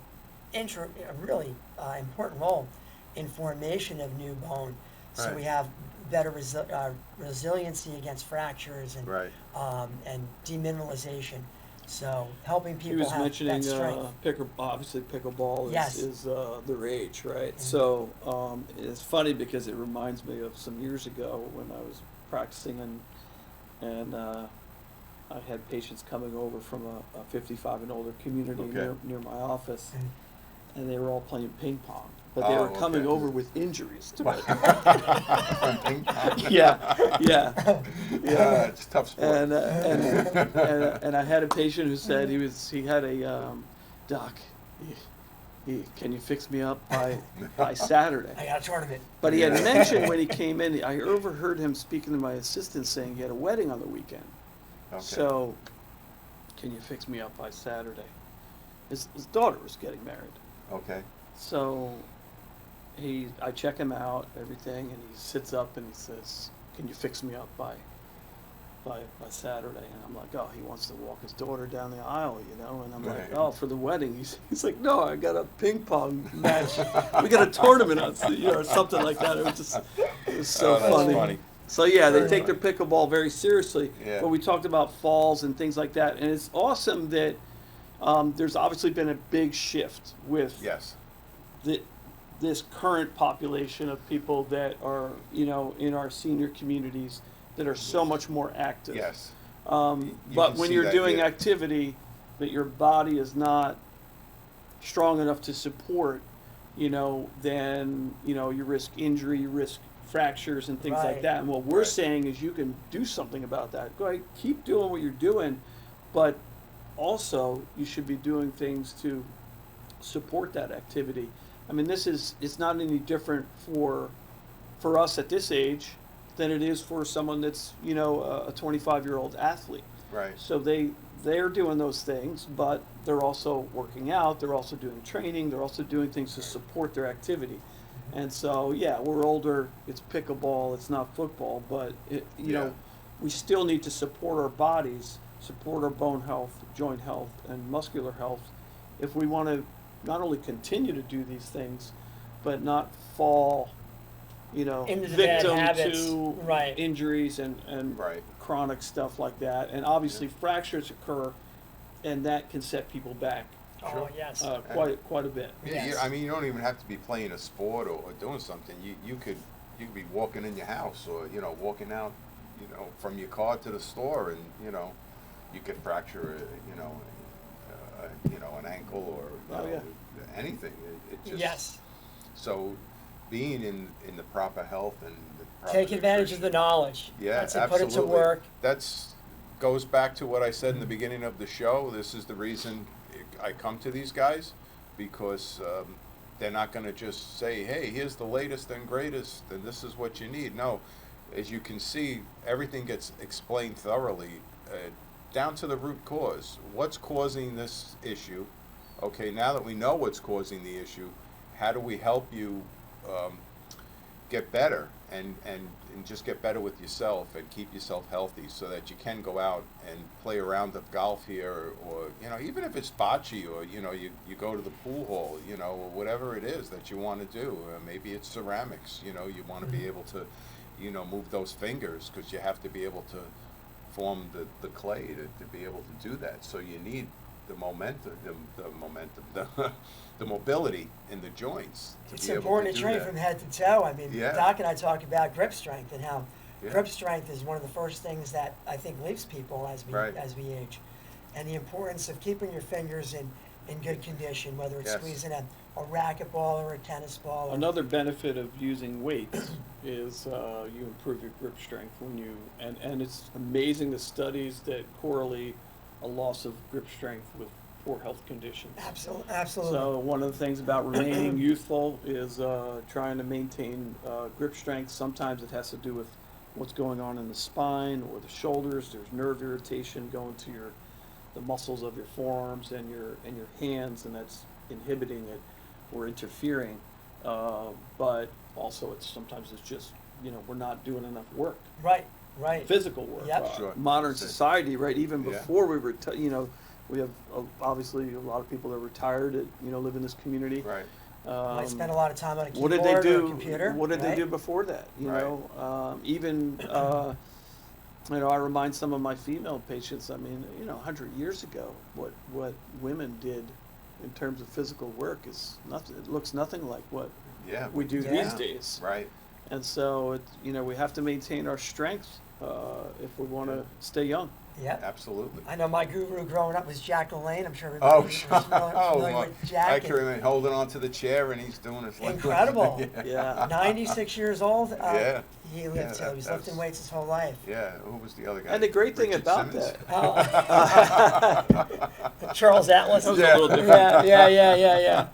a really important role in formation of new bone. So Right. we have better resiliency against fractures and Right. and demineralization. So helping He people was have mentioning that strength. obviously pickleball Yes. is the rage, right? So it's funny because it reminds me of some years ago when I was practicing and I had patients coming over from a 55 and older community Okay. near my office, Mhm. and they were all playing ping pong, but they were coming okay. over with injuries to it. From ping pong. yeah. It's a tough sport. And I had a patient who said he had a doc. Can you fix me up by Saturday? I got a tournament. But he had mentioned when he came in, I overheard him speaking to my assistant saying he had a wedding on the weekend. Okay. So, can you fix me up by Saturday? His daughter was getting married. Okay. So, I check him out, everything, and he sits up and he says, "Can you fix me up by Saturday?" And I'm like, "Oh, he wants to walk his daughter down the aisle, And I'm like, Right. "Oh, for the wedding." He's like, "No, I got a ping pong match. We got a tournament on, or something like that." It was so Oh, that's funny. funny. So yeah, they Very take their funny. pickleball very seriously. Yeah. But we talked about falls and things like that, and it's awesome that there's obviously been a big shift with Yes. this current population of people that are, in our senior communities that are so much more active. Yes. But can when see you're that, doing yeah. activity that your body is not strong enough to support, then, you risk injury, you risk fractures and things like Right. that. And what we're Right. saying is you can do something about that. Go ahead, keep doing what you're doing, but also you should be doing things to support that activity. I mean, it's not any different for us at this age than it is for someone that's, a 25-year-old athlete. Right. So they're doing those things, but they're also working out, they're also doing training, they're also doing things to support their activity. And so, yeah, we're older, it's pickleball, it's not football, but we still need to support our bodies, support our bone health, joint health, and muscular health if we want to not only continue to do these things, but not fall, Into the bad victim habits. to Right. injuries and Right. chronic stuff like that. And obviously fractures occur, and that can set people back Oh, yes. quite a bit. Yeah, Yes. I mean, you don't even have to be playing a sport or doing something. You could be walking in your house or walking out, from your car to the store, and you could fracture, an ankle or Oh, yeah. anything. It just Yes. So, being in the proper health and the proper Take advantage of the nutrition- knowledge. Yeah, That's it, absolutely. put it to work. That's goes back to what I said in the beginning of the show. This is the reason I come to these guys, because they're not going to just say, "Hey, here's the latest and greatest, and this is what you need." No, as you can see, everything gets explained thoroughly, down to the root cause. What's causing this issue? Okay, now that we know what's causing the issue, how do we help you get better and just get better with yourself and keep yourself healthy so that you can go out and play a round of golf here, or even if it's bocce, or you go to the pool hall, or whatever it is that you want to do. Maybe it's ceramics, you want to be able to move those fingers, because you have to be able to form the clay to be able to do that. So you need the momentum, the mobility in the joints to It's be able important to to do train that. from head to toe. I mean, Yeah. Doc and I talk about grip strength and how Yeah. grip strength is one of the first things that I think leaves people Right. as we age, and the importance of keeping your fingers in good condition, whether it's Yes. squeezing a racquetball or a tennis ball. Or, Another benefit of using weights is you improve your grip strength when you, and it's amazing the studies that correlate a loss of grip strength with poor health conditions. Absolutely. So one of the things about remaining youthful is trying to maintain grip strength. Sometimes it has to do with what's going on in the spine or the shoulders. There's nerve irritation going to the muscles of your forearms and your hands, and that's inhibiting it or interfering. But also, sometimes it's just we're not doing enough work, Right. physical work. Yep. Sure. Modern That's it. society, right? Even Yeah. before we were, we have obviously a lot of people that are retired that live in this community. Right. Might spend a lot of time on a What keyboard did they or do? a computer. What did they right? do before that? Right. Even I remind some of my female patients. I mean, 100 years ago, what women did in terms of physical work is nothing. It looks nothing like what Yeah. we do Yeah. these days. Right. And so, we have to maintain our strength if we want to stay young. Yep. Absolutely. I know my guru growing up was Jack LaLanne. I'm sure Oh, everybody was familiar well, with Jack. I and can remember holding on to the chair and he's doing his leg. Incredible. Yeah. 96 years old. Yeah. He lived Yeah, till he was that lifting was- weights his whole life. Yeah. Who was the other guy? And the great thing Richard about Simmons? Charles Atlas. That was Yeah. a little different. Yeah.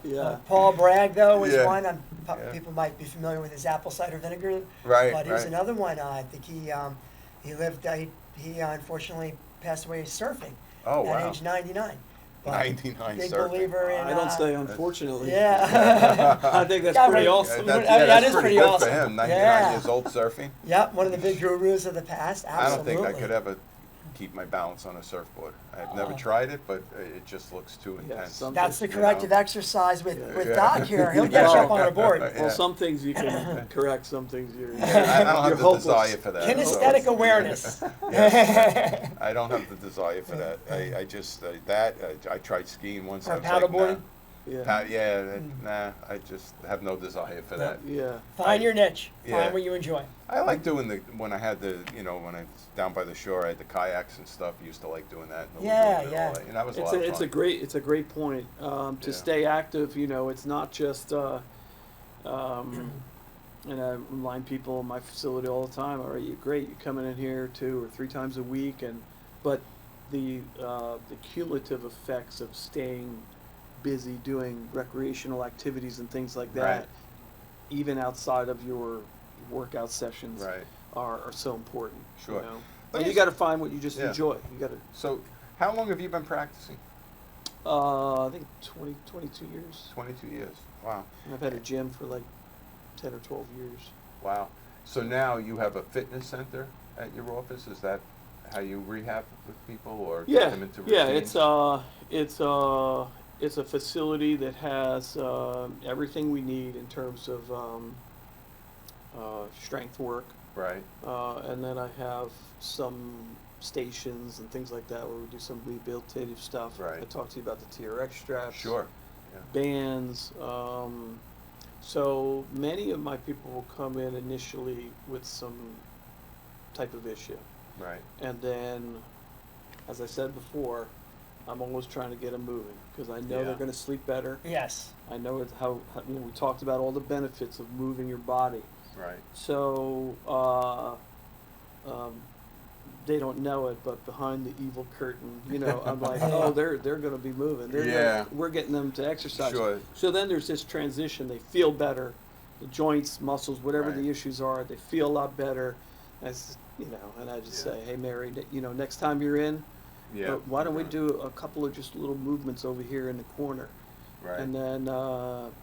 Yeah. Paul Bragg, though, was Yeah. one. Yeah. People might be familiar with his apple cider vinegar. Right, But he's right. another one. I think he lived. He unfortunately passed away surfing Oh, at wow. age 99. But 99 big surfing. believer in. I don't say unfortunately. Yeah. I think that's Yeah, pretty but- awesome. That's, I mean, that is pretty pretty good awesome. for him. 99 Yeah. years old surfing. Yep, one of the big gurus of the past. I Absolutely. don't think I could ever keep my balance on a surfboard. I've never tried it, but it just looks too Yeah, intense. some- That's the you corrective know? exercise with Yeah. Doc here. He'll get you Well, up on a board. Yeah. Well, some things you can correct, some things you're. I don't you're have the hopeless. desire for that. so- Kinesthetic awareness. Yes. I don't have the desire for that. I just I tried skiing once. Or I was like, paddleboarding? Yeah. nah. I just have no desire for that. Yeah. Find your niche. Yeah. Find what you enjoy. I like doing when I had when I was down by the shore, I had the kayaks and stuff. I used to like doing that. Yeah, and all yeah. that. That was a It's lot of it's fun. a great point. To Yeah. stay active, it's not just. And I remind people in my facility all the time. All right, you're great. You're coming in here 2 or 3 times a week, but the cumulative effects of staying busy doing recreational activities and things like that, Right. even outside of your workout sessions, Right. are so important. Sure. You know? Let And me you got to find what you just Yeah. enjoy. You got to. So, how long have you been practicing? I think 22 years. 22 years. Wow. And I've had a gym for like 10 or 12 years. Wow. So now you have a fitness center at your office. Is that how you rehab with people or get Yeah, them into yeah. routines? It's a facility that has everything we need in terms of strength work, Right. and then I have some stations and things like that where we do some rehabilitative stuff. Right. I talked to you about the TRX straps. Sure. Bands. So many of my people will come in initially with some type of issue. Right. And then, as I said before, I'm always trying to get them moving because I know Yeah. they're going to sleep better. Yes. I know it's how we talked about all the benefits of moving your body. Right. So they don't know it, but behind the evil curtain, I'm like, oh, they're going to be moving. We're getting them to exercise. Sure. So then there's this transition. They feel better, the joints, muscles, whatever Right. the issues are, they feel a lot better. As and I just Yeah. say, hey, Mary, next time you're in, Yeah. why don't we do a couple of just little movements over here in the corner? Right. And then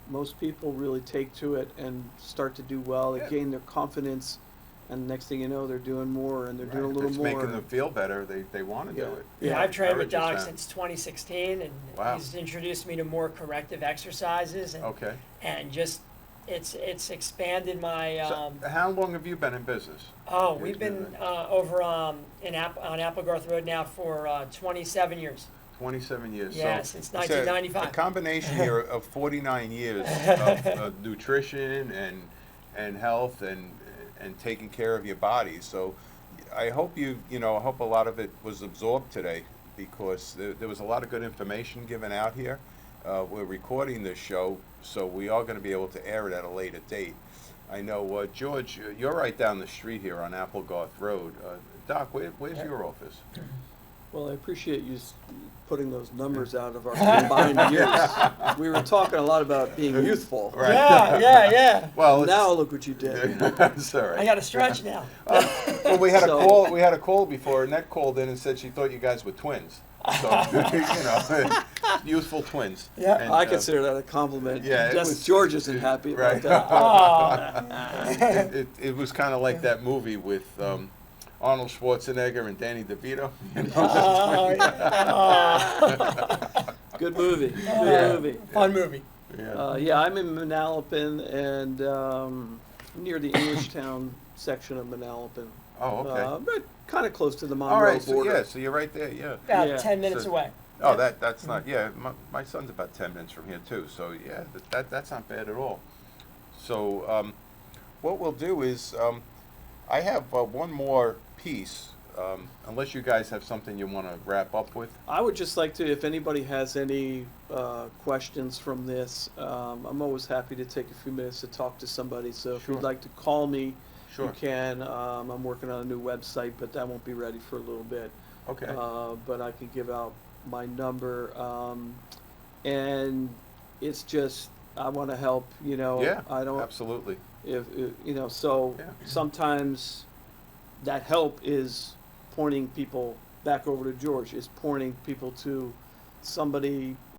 most people really take to it and start to do well. They Yeah. gain their confidence, and next thing you know, they're doing more and they're doing a little it's more. making them feel better. They want to Yeah. do it. Yeah, I've trained with Doc 100%. since 2016, and Wow. he's introduced me to more corrective exercises, and Okay. and just It's expanded my. So how long have you been in business? We've been over on Applegarth Road now for 27 years. 27 years. Yeah, so since it's a 1995. combination here of 49 years of nutrition and health and taking care of your body. So I hope I hope a lot of it was absorbed today, because there was a lot of good information given out here. We're recording this show, so we are going to be able to air it at a later date. I know, George, you're right down the street here on Applegarth Road. Doc, where's your office? Well, I appreciate you putting those numbers out of our combined years. We were talking a lot about being youthful. Right. Yeah. Well, Now look what you did. sorry. I got to stretch now. Well, we had a So- call. We had a call before. Annette called in and said she thought you guys were twins. So, youthful twins. Yeah. And, I consider that a compliment. yeah, it Just was- George isn't happy Right. about that. It was kind of like that movie with Arnold Schwarzenegger and Danny DeVito. You know? Good movie. Good Yeah. movie. Fun movie. Yeah. I'm in Manalapan and near the Englishtown section of Manalapan. Oh, okay. But kind of close to the Monroe All right. So border. yeah. So you're right there. Yeah. About Yeah. 10 minutes So- away. Oh, that's not. Yeah, my son's about 10 minutes from here too. So yeah, that's not bad at all. So what we'll do is I have one more piece. Unless you guys have something you want to wrap up with. I would just like to, if anybody has any questions from this, I'm always happy to take a few minutes to talk to somebody. So if Sure. you'd like to call me, Sure. you can. I'm working on a new website, but that won't be ready for a little bit. Okay. But I can give out my number. And it's just, I want to help, Yeah. I don't, Absolutely. so Yeah. sometimes that help is pointing people back over to George, is pointing people to somebody